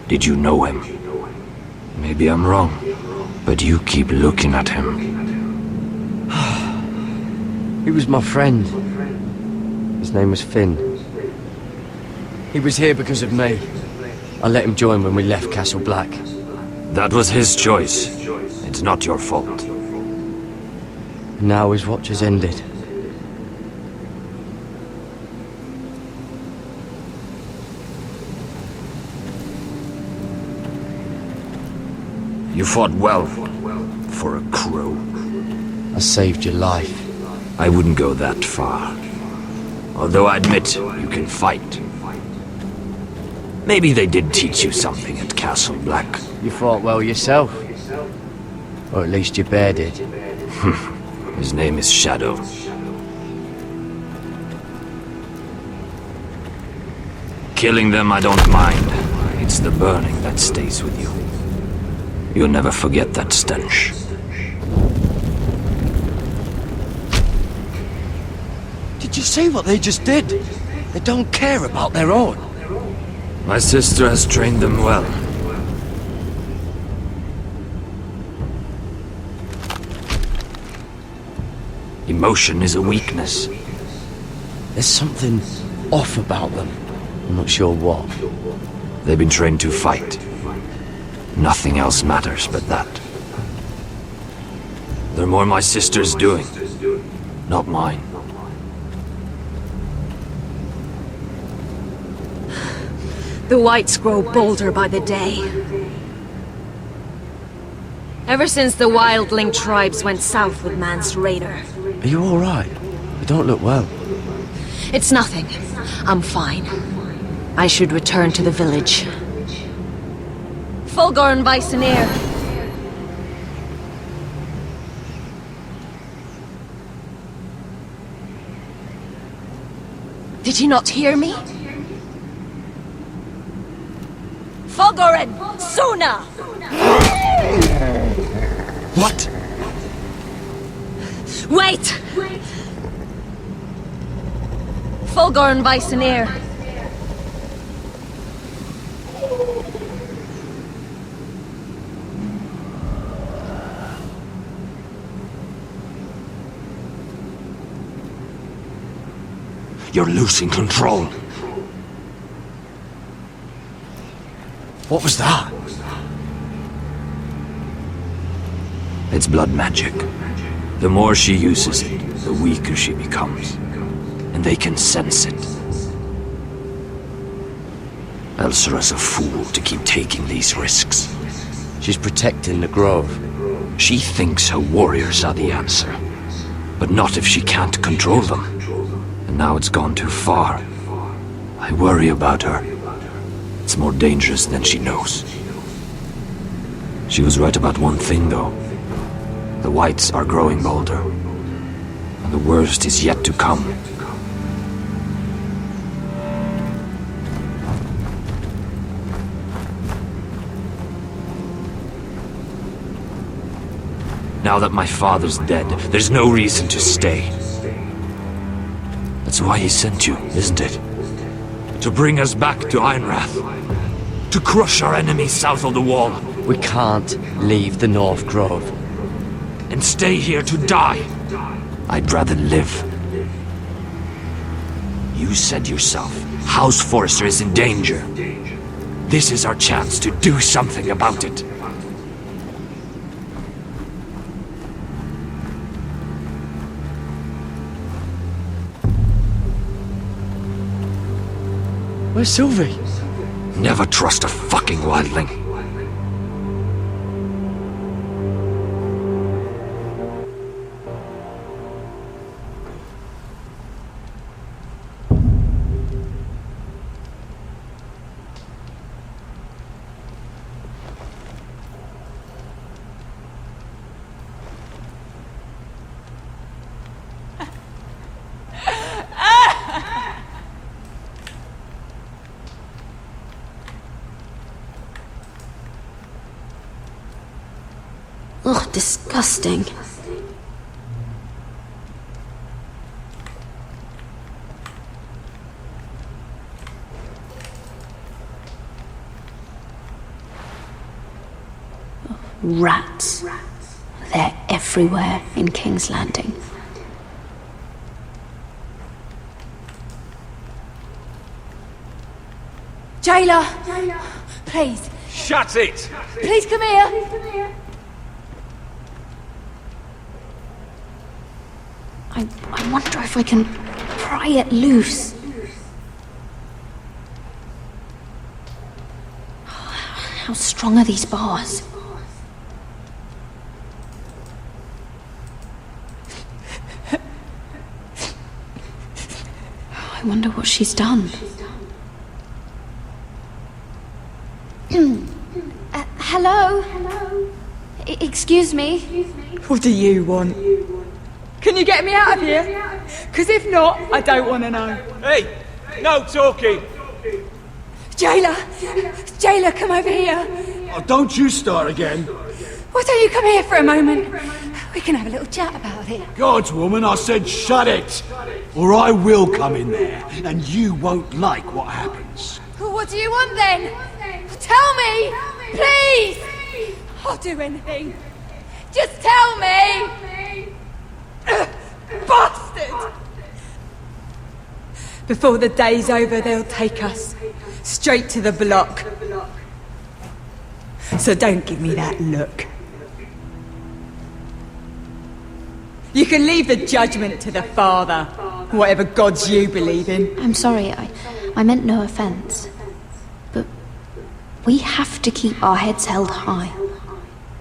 Did you know him? Maybe I'm wrong, but you keep looking at him. He was my friend. His name was Finn. He was here because of me. I let him join when we left Castle Black. That was his choice. It's not your fault. Now his watch has ended. You fought well for a crow. I saved your life. I wouldn't go that far. Although I admit you can fight. Maybe they did teach you something at Castle Black. You fought well yourself. Or at least your bear did. His name is Shadow. Killing them I don't mind. It's the burning that stays with you. You'll never forget that stench. Did you see what they just did? They don't care about their own. My sister has trained them well. Emotion is a weakness. There's something off about them. I'm not sure what. They've been trained to fight. Nothing else matters but that. They're more my sister's doing, not mine. The whites grow bolder by the day. Ever since the wildling tribes went south with Man's raider. Are you alright? You don't look well. It's nothing. I'm fine. I should return to the village. Fulgorn Viceneer. Did you not hear me? Fulgorn! Suna! What? Wait! Fulgorn Viceneer. You're losing control. What was that? It's blood magic. The more she uses it, the weaker she becomes. And they can sense it. Elsera's a fool to keep taking these risks. She's protecting the grove. She thinks her warriors are the answer. But not if she can't control them. And now it's gone too far. I worry about her. It's more dangerous than she knows. She was right about one thing, though. The whites are growing bolder. And the worst is yet to come. Now that my father's dead, there's no reason to stay. That's why he sent you, isn't it? To bring us back to Einrath. To crush our enemies south of the wall. We can't leave the North Grove. And stay here to die. I'd rather live. You said yourself, House Forrester is in danger. This is our chance to do something about it. Where's Sylvie? Never trust a fucking wildling. Ugh, disgusting. Rats. They're everywhere in King's Landing. Jailer! Please. Shut it! Please come here. I wonder if I can pry it loose. How strong are these bars? I wonder what she's done. Hello? Excuse me? What do you want? Can you get me out of here? Because if not, I don't want to know. Hey! No talking! Jailer! Jailer, come over here. Oh, don't you start again. Why don't you come here for a moment? We can have a little chat about it. God's woman, I said shut it! Or I will come in there, and you won't like what happens. Well, what do you want then? Tell me! Please! I'll do anything. Just tell me! Bastard! Before the day's over, they'll take us straight to the block. So don't give me that look. You can leave the judgment to the Father, whatever gods you believe in. I'm sorry, I meant no offense. But we have to keep our heads held high,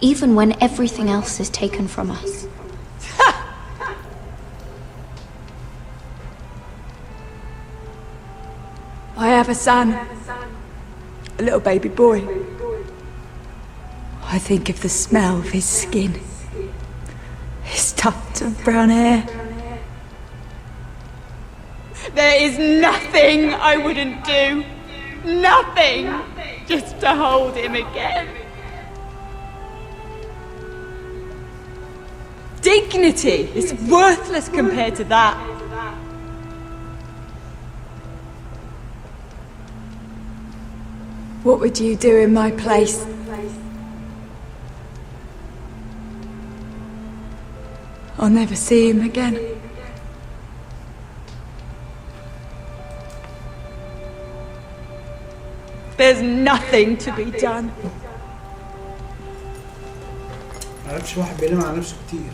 even when everything else is taken from us. I have a son, a little baby boy. I think of the smell of his skin, his tufts of brown hair. There is nothing I wouldn't do, nothing, just to hold him again. Dignity is worthless compared to that. What would you do in my place? I'll never see him again. There's nothing to be done. معرفش واحد بينام على نفسه كتير.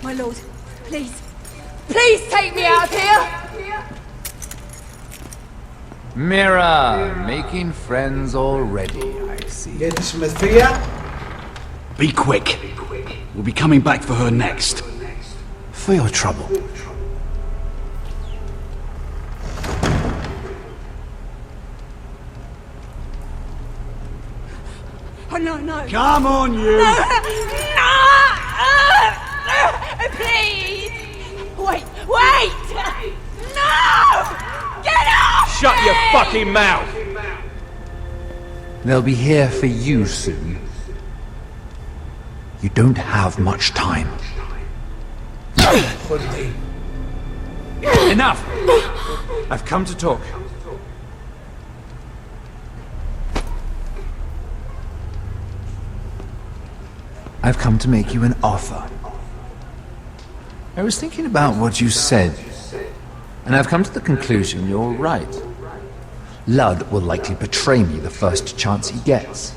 My lord, please. Please take me out of here! Mira, making friends already, I see. جاي تشمت فيا؟ Be quick. We'll be coming back for her next. For your trouble. I No. Come on, you! No! Please! Wait! No! Get off! Shut your fucking mouth! They'll be here for you soon. You don't have much time. Enough! I've come to talk. I've come to make you an offer. I was thinking about what you said, and I've come to the conclusion you're right. Ludd will likely betray me the first chance he gets,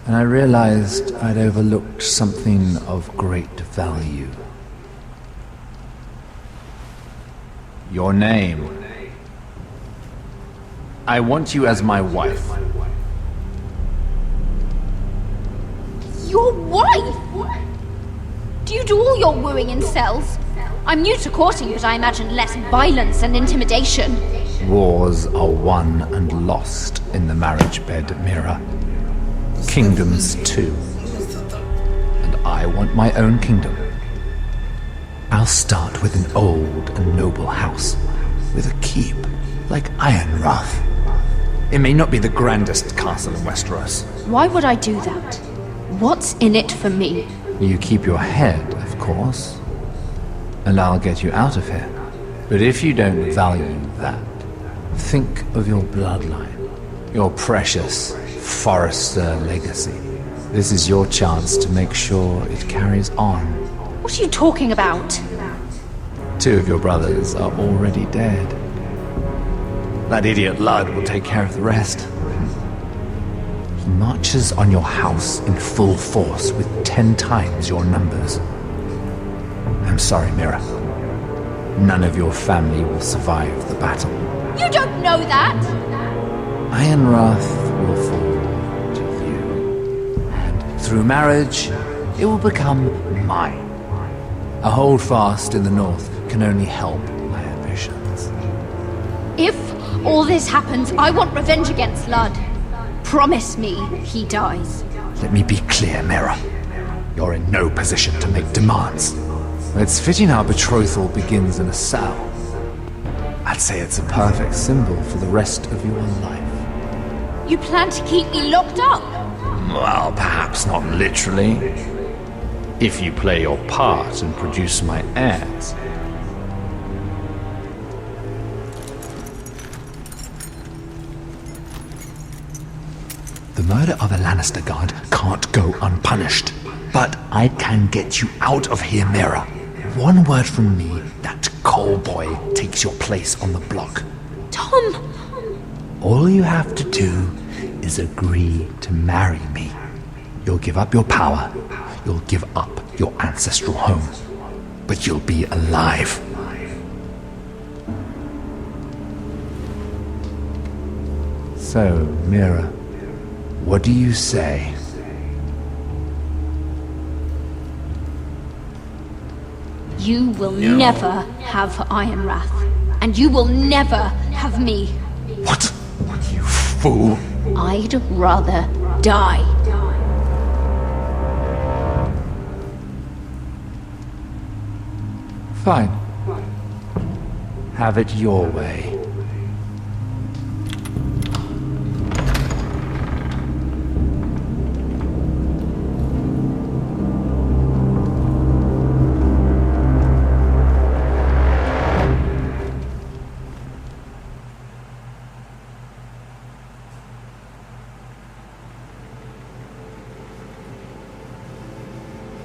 and I realized I'd overlooked something of great value. Your name. I want you as my wife. Your wife? Do you do all your wooing in cells? I'm new to courting, but I imagine less violence and intimidation. Wars are won and lost in the marriage bed, Mira. Kingdoms too. And I want my own kingdom. I'll start with an old and noble house, with a keep, like Ironrath. It may not be the grandest castle in Westeros. Why would I do that? What's in it for me? You keep your head, of course, and I'll get you out of here. But if you don't value that, think of your bloodline, your precious Forrester legacy. This is your chance to make sure it carries on. What are you talking about? 2 of your brothers are already dead. That idiot Ludd will take care of the rest. He marches on your house in full force with 10 times your numbers. I'm sorry, Mira. None of your family will survive the battle. You don't know that! Ironrath will fall to you. And through marriage, it will become mine. A holdfast in the north can only help my ambitions. If all this happens, I want revenge against Ludd. Promise me he dies. Let me be clear, Mira. You're in no position to make demands. It's fitting our betrothal begins in a cell. I'd say it's a perfect symbol for the rest of your life. You plan to keep me locked up? Well, perhaps not literally. If you play your part and produce my heirs. The murder of a Lannister guard can't go unpunished. But I can get you out of here, Mira. One word from me, that coal boy takes your place on the block. Tom! All you have to do is agree to marry me. You'll give up your power. You'll give up your ancestral home. But you'll be alive. So, Mira, what do you say? You will never have Ironrath. And you will never have me. What? You fool! I'd rather die. Fine. Have it your way.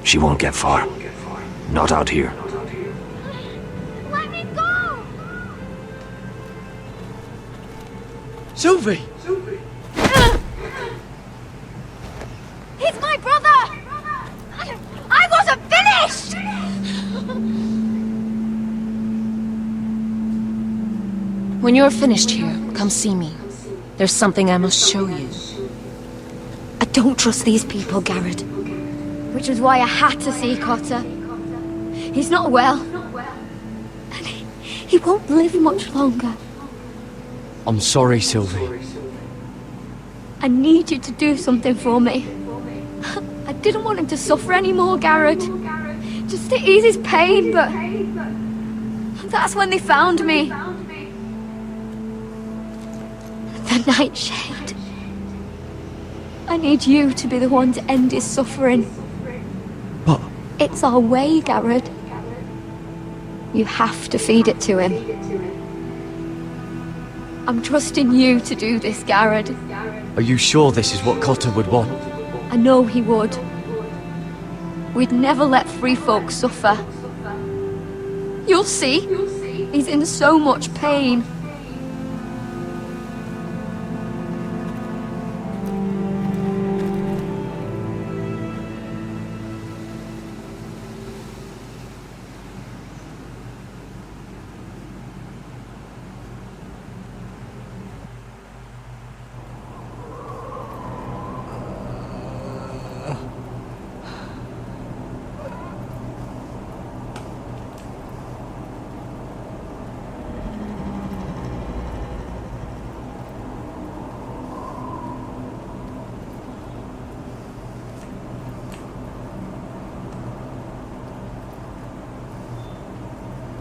She won't get far. Not out here. Let me go! Sylvie! He's my brother! I wasn't finished! When you're finished here, come see me. There's something I must show you. I don't trust these people, Garrett. Which was why I had to see Cotter. He's not well. And he won't live much longer. I'm sorry, Sylvie. I need you to do something for me. didn't want him to suffer anymore, Garrett. Just to ease his pain, but that's when they found me. The Nightshade. I need you to be the one to end his suffering. But it's our way, Garrett. You have to feed it to him. I'm trusting you to do this, Garrett. Are you sure this is what Cotter would want? I know he would. We'd never let free folk suffer. You'll see. He's in so much pain.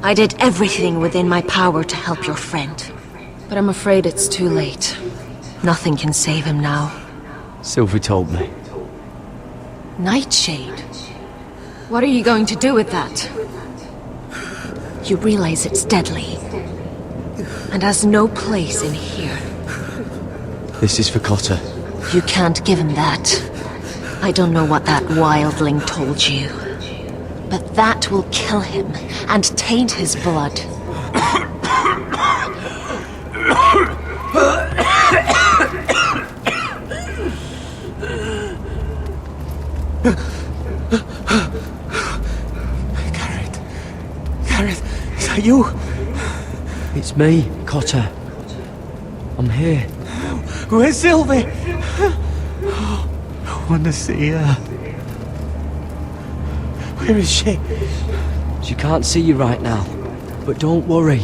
I did everything within my power to help your friend. But I'm afraid it's too late. Nothing can save him now. Sylvie told me. Nightshade? What are you going to do with that? You realize it's deadly. And has no place in here. This is for Cotter. You can't give him that. I don't know what that wildling told you. But that will kill him and taint his blood. Garrett, is that you? It's me, Cotter. I'm here. Where's Sylvie? I want to see her. Where is she? She can't see you right now. But don't worry.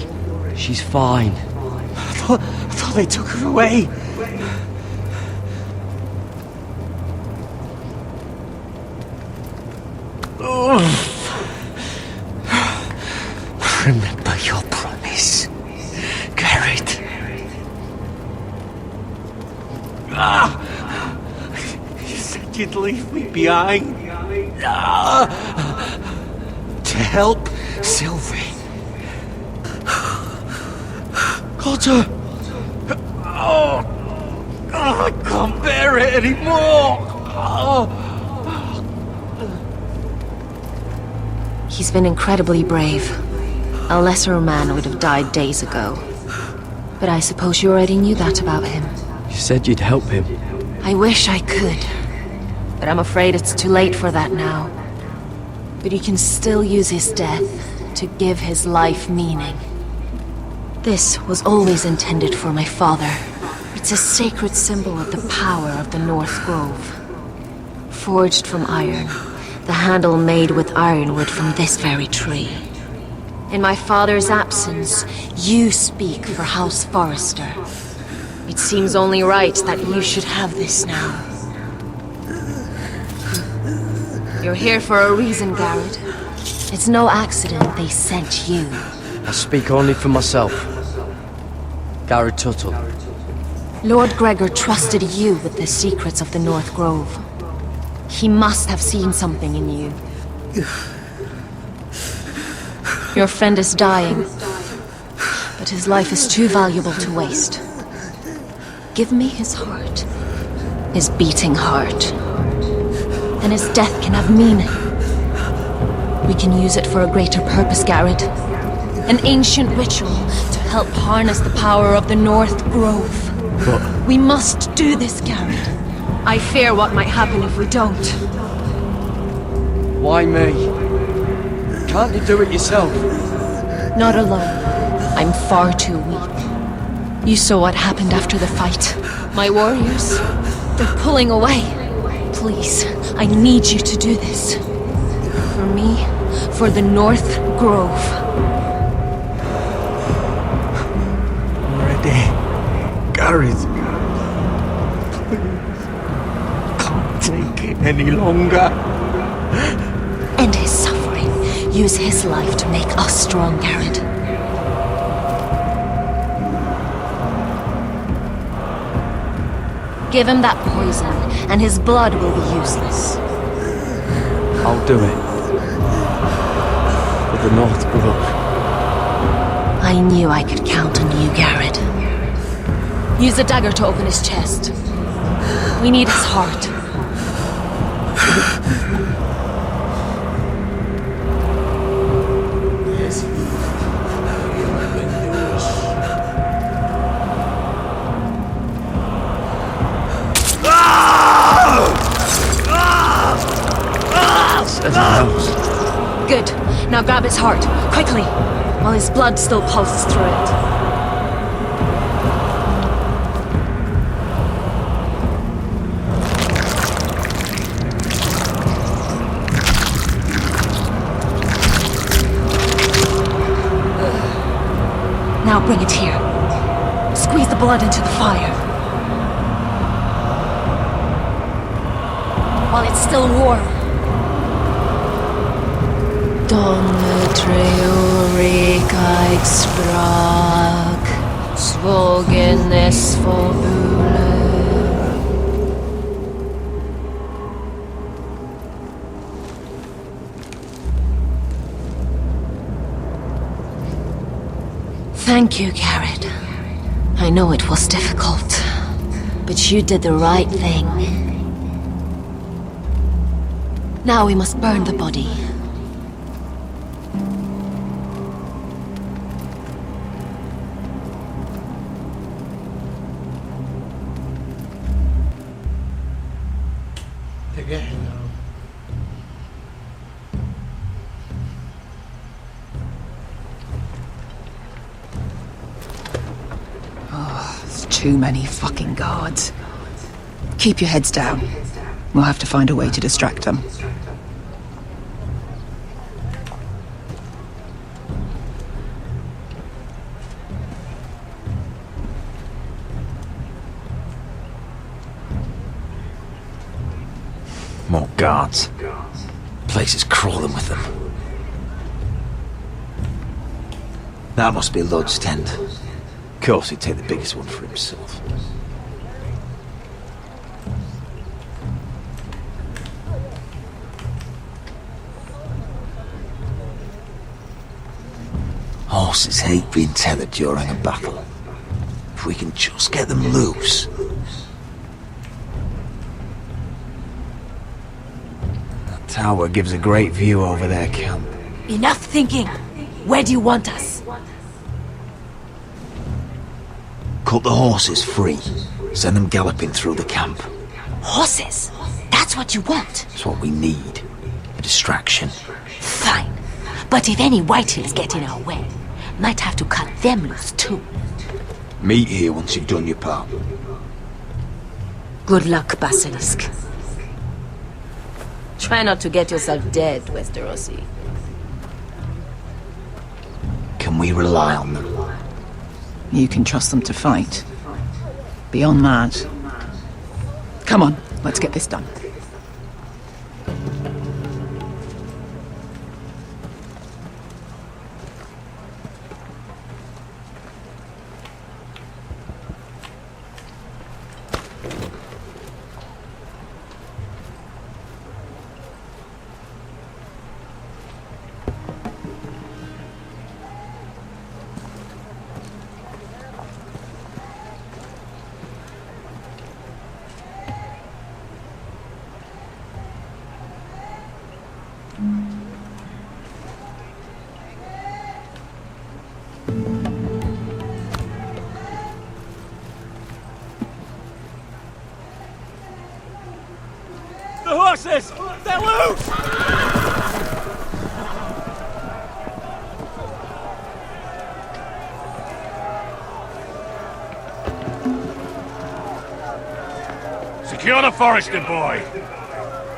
She's fine. I thought they took her away. Remember your promise, Garrett. You said you'd leave me behind. To help Sylvie. Cotter! I can't bear it anymore! He's been incredibly brave. A lesser man would have died days ago. But I suppose you already knew that about him. You said you'd help him. I wish I could. But I'm afraid it's too late for that now. But you can still use his death to give his life meaning. This was always intended for my father. It's a sacred symbol of the power of the North Grove. Forged from iron, the handle made with ironwood from this very tree. In my father's absence, you speak for House Forrester. It seems only right that you should have this now. You're here for a reason, Garrett. It's no accident they sent you. I speak only for myself. Garrett Tuttle. Lord Gregor trusted you with the secrets of the North Grove. He must have seen something in you. Your friend is dying, but his life is too valuable to waste. Give me his heart, his beating heart. Then his death can have meaning. We can use it for a greater purpose, Garrett. An ancient ritual to help harness the power of the North Grove. But we must do this, Garrett. I fear what might happen if we don't. why me? Can't you do it yourself? Not alone. I'm far too weak. You saw what happened after the fight. My warriors, they're pulling away. Please, I need you to do this. For me, for the North Grove. I'm ready. Gareth. Please. Can't take it any longer. End his suffering. Use his life to make us strong, Garrett. Give him that poison, and his blood will be useless. I'll do it. For the North Brook. I knew I could count on you, Garrett. Use the dagger to open his chest. We need his heart. Good. Now grab his heart, quickly, while his blood still pulses through it. Now bring it here. Squeeze the blood into the fire. While it's still warm. Donne treurigheid sprak, svogenes forbule. Thank you, Garrett. I know it was difficult, but you did the right thing. Now we must burn the body. Too many fucking guards. Keep your heads down. We'll have to find a way to distract them. More guards. Place is crawling with them. That must be Lud's tent. Of course he'd take the biggest one for himself. Horses hate being tethered during a battle. If we can just get them loose. That tower gives a great view over their camp. Enough thinking! Where do you want us? Cut the horses free. Send them galloping through the camp. Horses? That's what you want? It's what we need. A distraction. Fine. But if any whitehills get in our way, might have to cut them loose too. Meet here once you've done your part. Good luck, Basilisk. Try not to get yourself dead, Westerosi. Can we rely on them? You can trust them to fight. Beyond that... Come on, let's get this done. The horses! They're loose! Secure the Forester boy.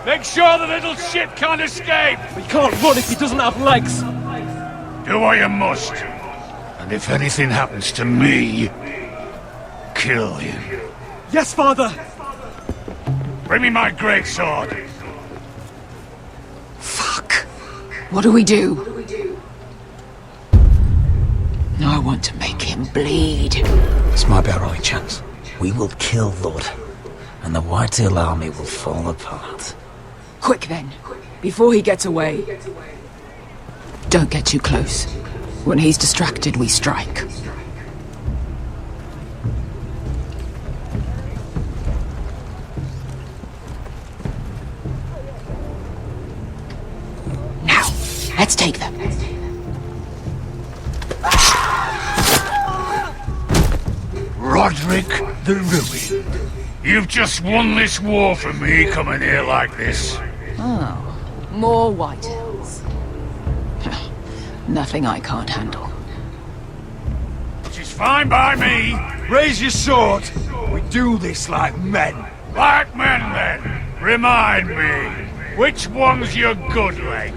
Make sure the little shit can't escape. He can't run if he doesn't have legs. Do what you must. And if anything happens to me, kill him. Yes, father. Bring me my greatsword. What do we do? I want to make him bleed. This might be our only chance. We will kill Lord, and the Whitetail army will fall apart. Quick then, before he gets away. Don't get too close. When he's distracted, we strike. Now, let's take them. Roderick the Ruined. You've just won this war for me coming here like this. Oh, more whitetails. Nothing I can't handle. Which is fine by me. Raise your sword. We do this like men. Like men then. Remind me, which one's your good leg?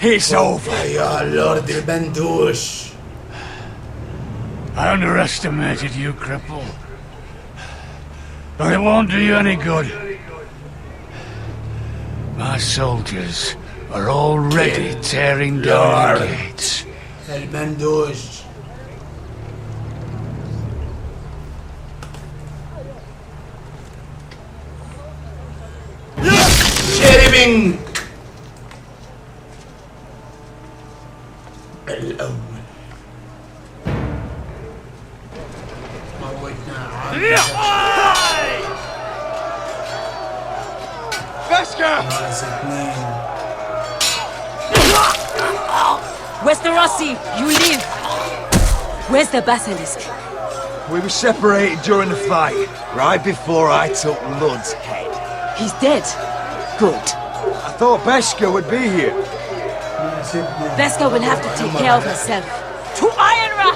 It's over. يا لورد البندوش. I underestimated you, cripple. But it won't do you any good. My soldiers are already tearing down the gates. البندوش. شيربينج الأول. Westerosi, you live! Where's the basilisk? We were separated during the fight, right before I took Lud's head. He's dead. Good. I thought Beskha would be here. Beskha will have to take care of herself. To Ironra!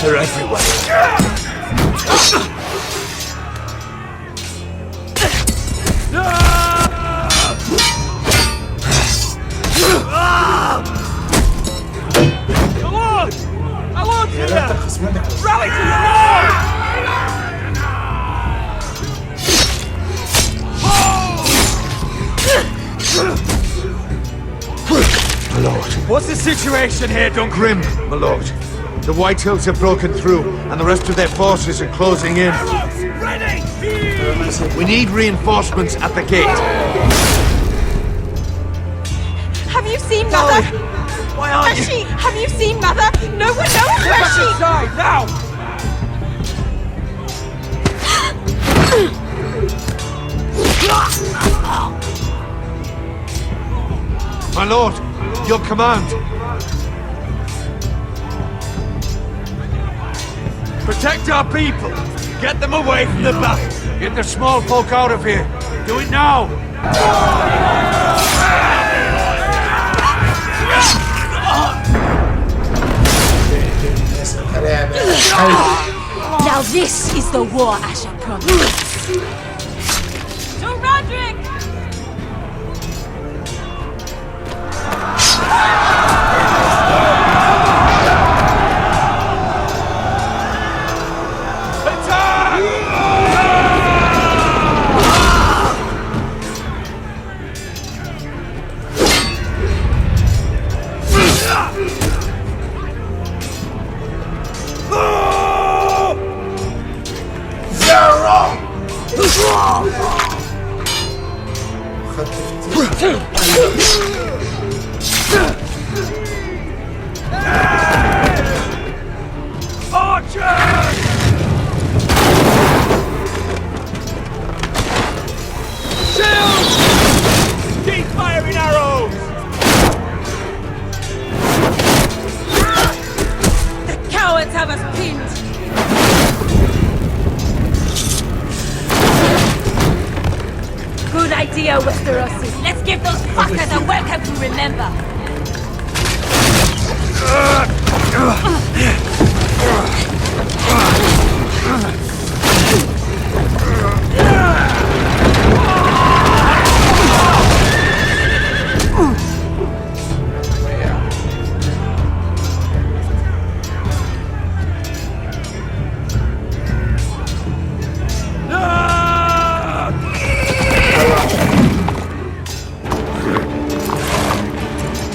They're everywhere. Rally to the Lord! My lord. What's the situation here, Duncan? Grim, my lord. The Whitehills have broken through, and the rest of their forces are closing in. Ready! We need reinforcements at the gate. Have you seen Mother? Why aren't you? She? Have you seen Mother? No one knows where she... Inside, now! My lord, your command. Protect our people. Get them away from the battle. Get the small folk out of here. Do it now. Now this is the war Asher promised. To Roderick! Keep firing arrows! The cowards have us pinned! Good idea, Westerosi. Let's give those fuckers a welcome to remember!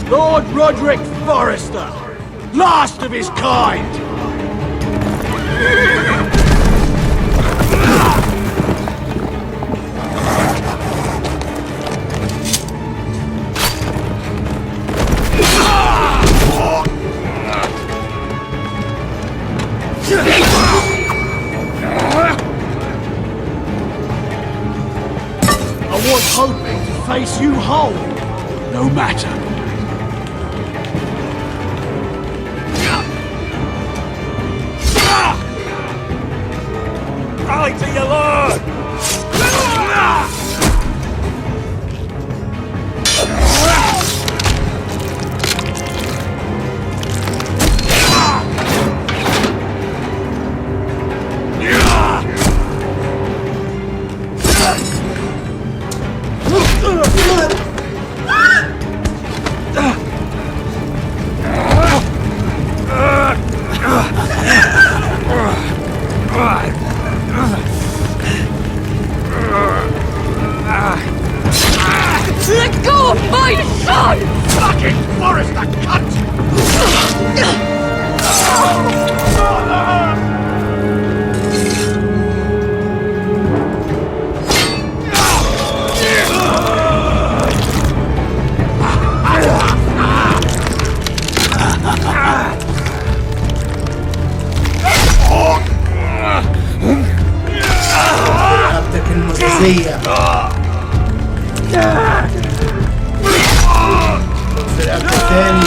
Lord Roderick Forrester, last of his kind! I was hoping to face you whole. No matter. Rally to your lord! Let go of my son! Fucking Forrester cunt! رقبتك المغزية في الأكل الثاني.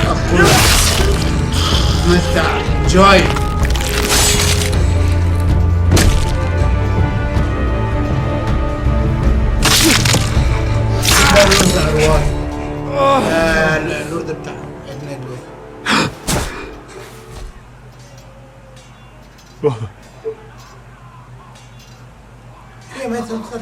أقول متع جوي. اللورد بتاعه ابن اللورد. هي ما تدخل.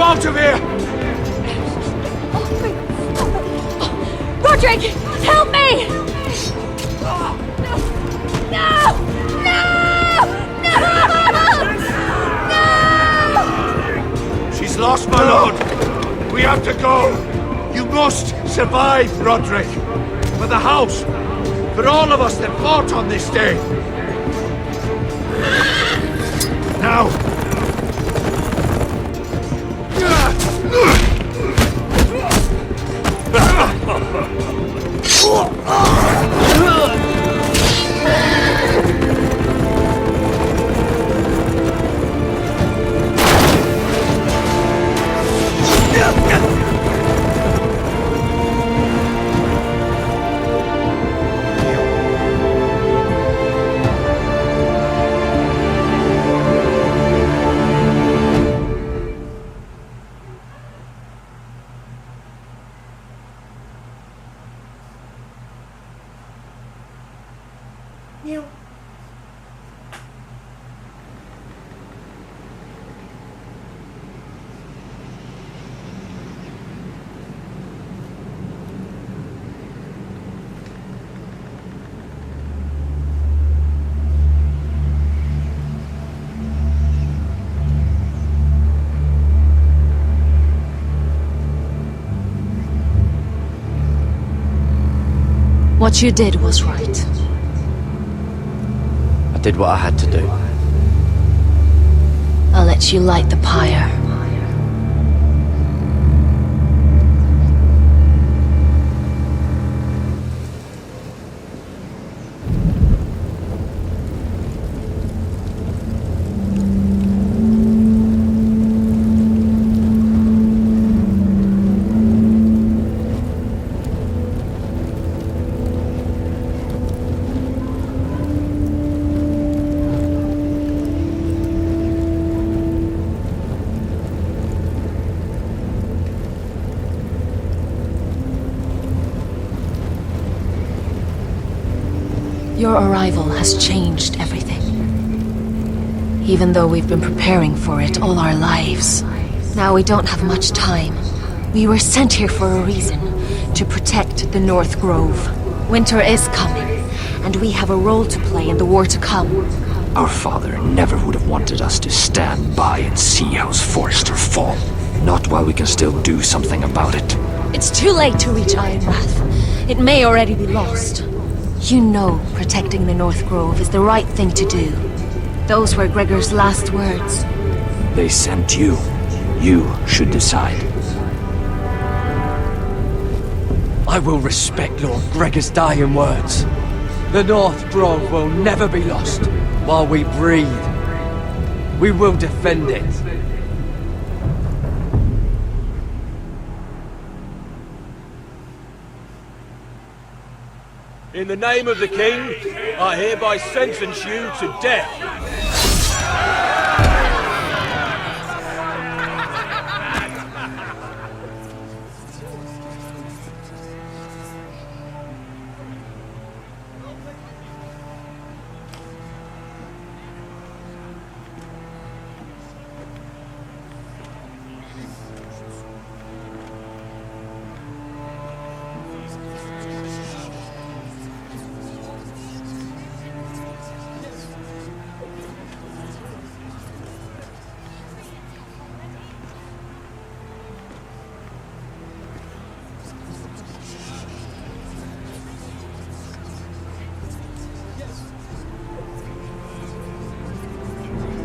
out of here! Roderick, help me! No! No! No! She's lost, my lord. We have to go. You must survive, Roderick. For the house. For all of us that fought on this day. Now. What you did was right. I did what I had to do. I'll let you light the pyre. Your arrival has changed everything. Even though we've been preparing for it all our lives. Now we don't have much time. We were sent here for a reason. To protect the North Grove. Winter is coming, and we have a role to play in the war to come. Our father never would have wanted us to stand by and see House Forrester fall. Not while we can still do something about it. It's too late to reach Ironwrath. It may already be lost. You know protecting the North Grove is the right thing to do. Those were Gregor's last words. They sent you. You should decide. I will respect Lord Gregor's dying words. The North Grove will never be lost while we breathe. We will defend it. In the name of the King, I hereby sentence you to death.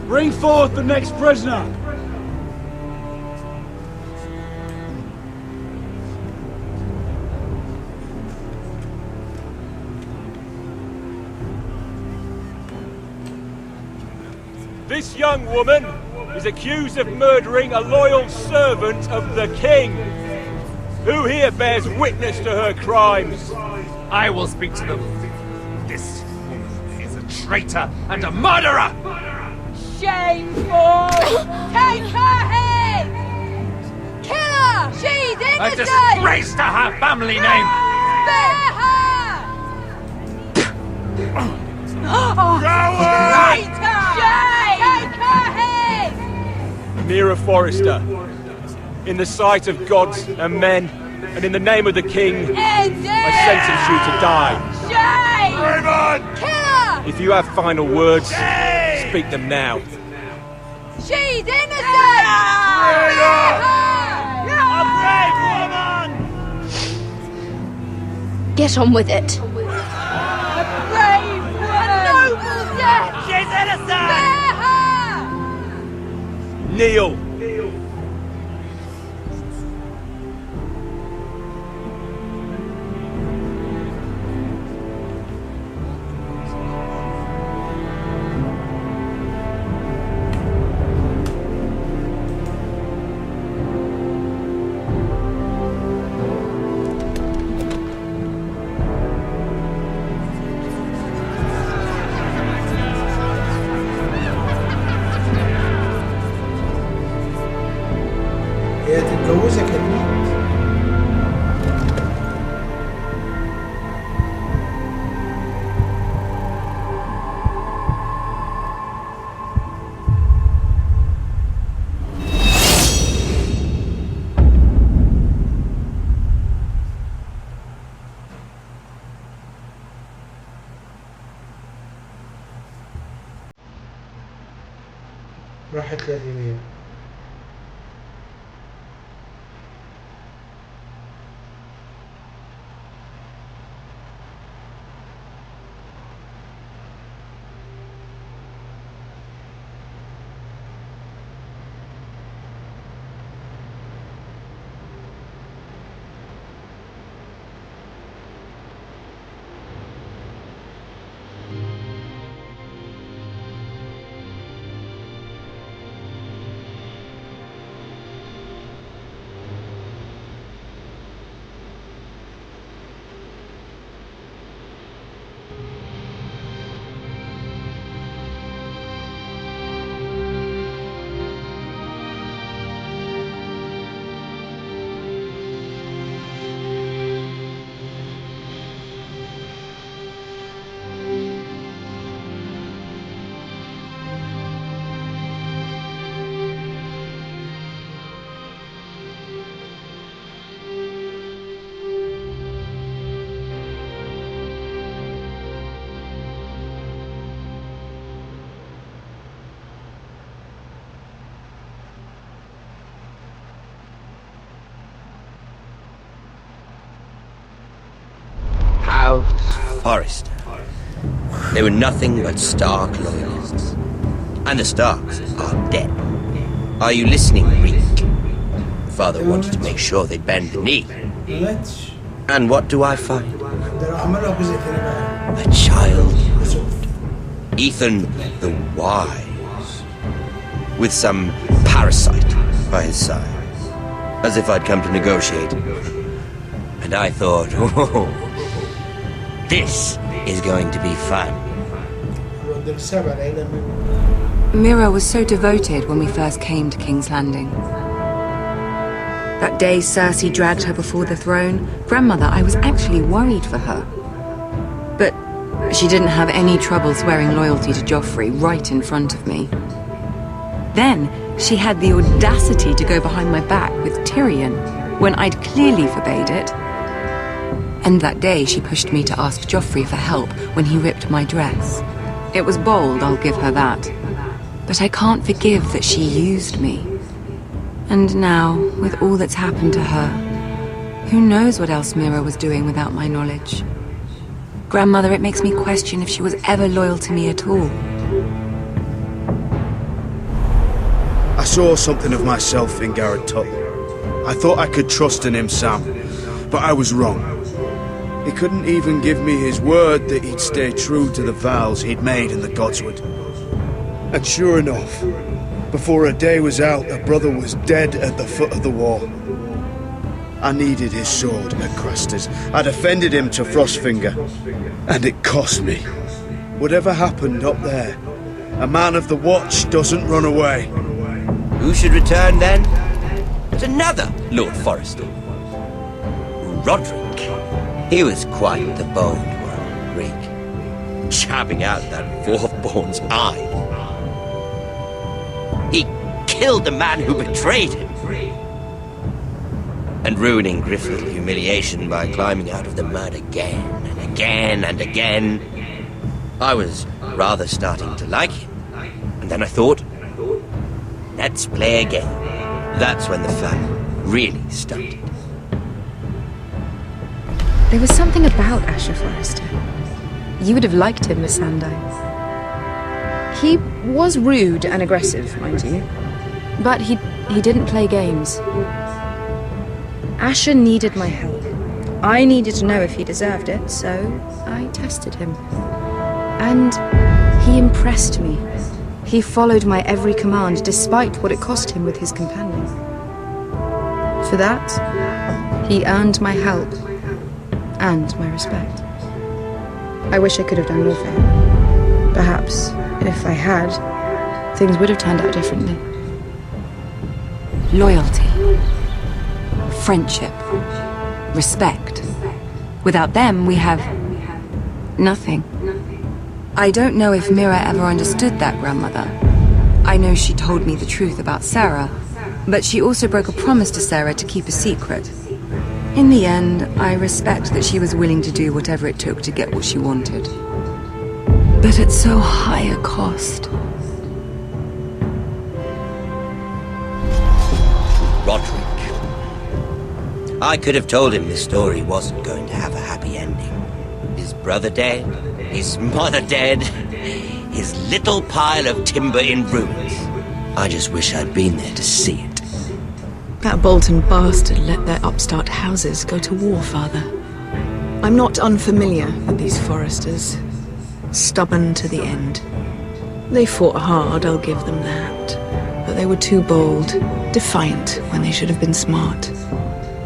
Bring forth the next prisoner! This young woman is accused of murdering a loyal servant of the King. Who here bears witness to her crimes? I will speak to them. This woman is a traitor and a murderer! Shameful! Take her head! Kill her! She's A innocent! disgrace to her family name! Spare her! Coward! Traitor! Take her head! Mira Forrester, In the sight of gods and men, and in the name of the king, I sentence you to die. Shame! Raymond! Kill her! If you have final words, speak them now. She's innocent! A brave woman! Get on with it. A brave woman! A noble death! She's innocent! Spare her! Kneel! هي تتجوزك يا ابني. راحت لليمين. Forest. They were nothing but Stark loyalists. And the Starks are dead. Are you listening, Reek? Father wanted to make sure they'd bend the knee. And what do I find? A child. Ethan the Wise. With some parasite by his side. As if I'd come to negotiate. And I thought, oh, this is going to be fun. Mira was so devoted when we first came to King's Landing. That day Cersei dragged her before the throne, Grandmother, I was actually worried for her. But she didn't have any trouble swearing loyalty to Joffrey right in front of me. Then she had the audacity to go behind my back with Tyrion when I'd clearly forbade it. And that day she pushed me to ask Joffrey for help when he ripped my dress. It was bold, I'll give her that. But I can't forgive that she used me. And now, with all that's happened to her, who knows what else Mira was doing without my knowledge? Grandmother, it makes me question if she was ever loyal to me at all. I saw something of myself in Garrett Tuttle. I thought I could trust in him, Sam, but I was wrong. He couldn't even give me his word that he'd stay true to the vows he'd made in the Godswood. And sure enough, before a day was out, a brother was dead at the foot of the wall. I needed his sword at Crested. I'd offended him to Frostfinger, and it cost me. Whatever happened up there, a man of the Watch doesn't run away. Who should return then? But another Lord Forrester. Roderick. He was quite the bold one, Reek. Jabbing out that fourth-born's eye. He killed the man who betrayed him. and ruining Griff's little humiliation by climbing out of the mud again and again and again. I was rather starting to like him, and then I thought, let's play a game. That's when the fun really started. There was something about Asher Forrester. You would have liked him, Miss Sandine. He was rude and aggressive, mind you, but he didn't play games. Asher needed my help. I needed to know if he deserved it, so I tested him. And he impressed me. He followed my every command, despite what it cost him with his companion. For that, he earned my help and my respect. I wish I could have done more for him. Perhaps, if I had, things would have turned out differently. Loyalty, friendship, respect. Without them, we have nothing. I don't know if Mira ever understood that, Grandmother. I know she told me the truth about Sarah, but she also broke a promise to Sarah to keep a secret. In the end, I respect that she was willing to do whatever it took to get what she wanted. But at so high a cost. Roderick. I could have told him this story wasn't going to have a happy ending. His brother dead, his mother dead, his little pile of timber in ruins. I just wish I'd been there to see it. That Bolton bastard let their upstart houses go to war, Father. I'm not unfamiliar with these Forresters. Stubborn to the end. They fought hard, I'll give them that. But they were too bold, defiant when they should have been smart.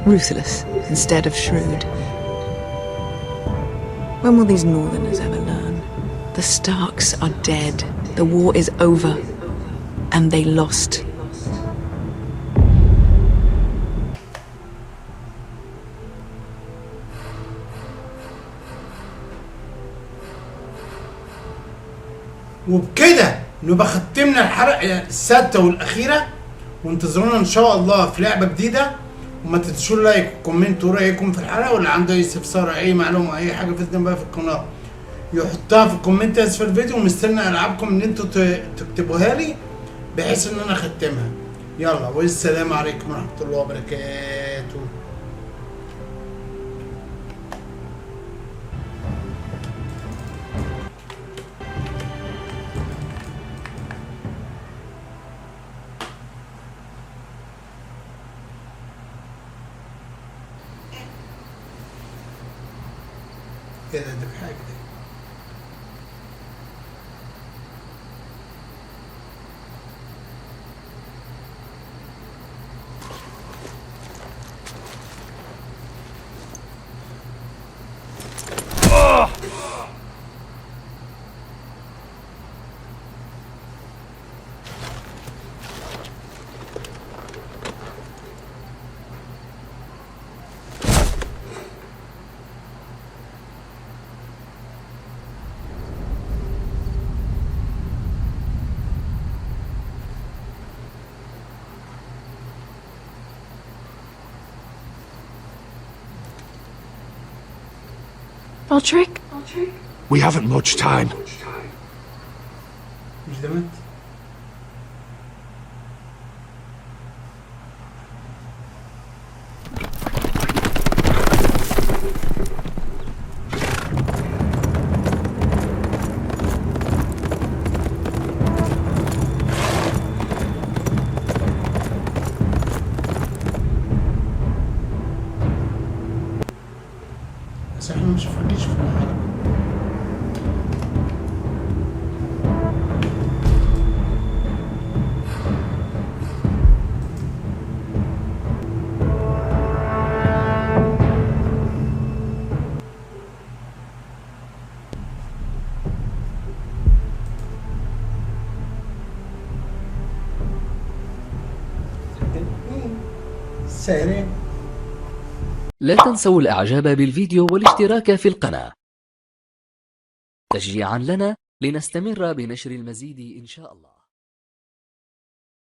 Ruthless instead of shrewd. When will these Northerners ever learn? The Starks are dead. The war is over. And they lost. وبكده نبقى ختمنا الحلقة السادسة والأخيرة، وانتظرونا إن شاء الله في لعبة جديدة. وما تنسوش لايك وكومنتوا رأيكم في الحلقة، واللي عنده أي استفسار أي معلومة أي حاجة في بقى في القناة يحطها في الكومنت أسفل الفيديو، ومستني ألعابكم إن انتوا تكتبوها لي بحيث إن أنا أختمها. يلا والسلام عليكم ورحمة الله وبركاته. كده ده بحاجة دي. Roderick? We haven't much time. مش ده مات؟ بس احنا مش فاكرينش في الحلقة. سلام. لا تنسوا الاعجاب بالفيديو والاشتراك في القناة تشجيعا لنا لنستمر بنشر المزيد إن شاء الله.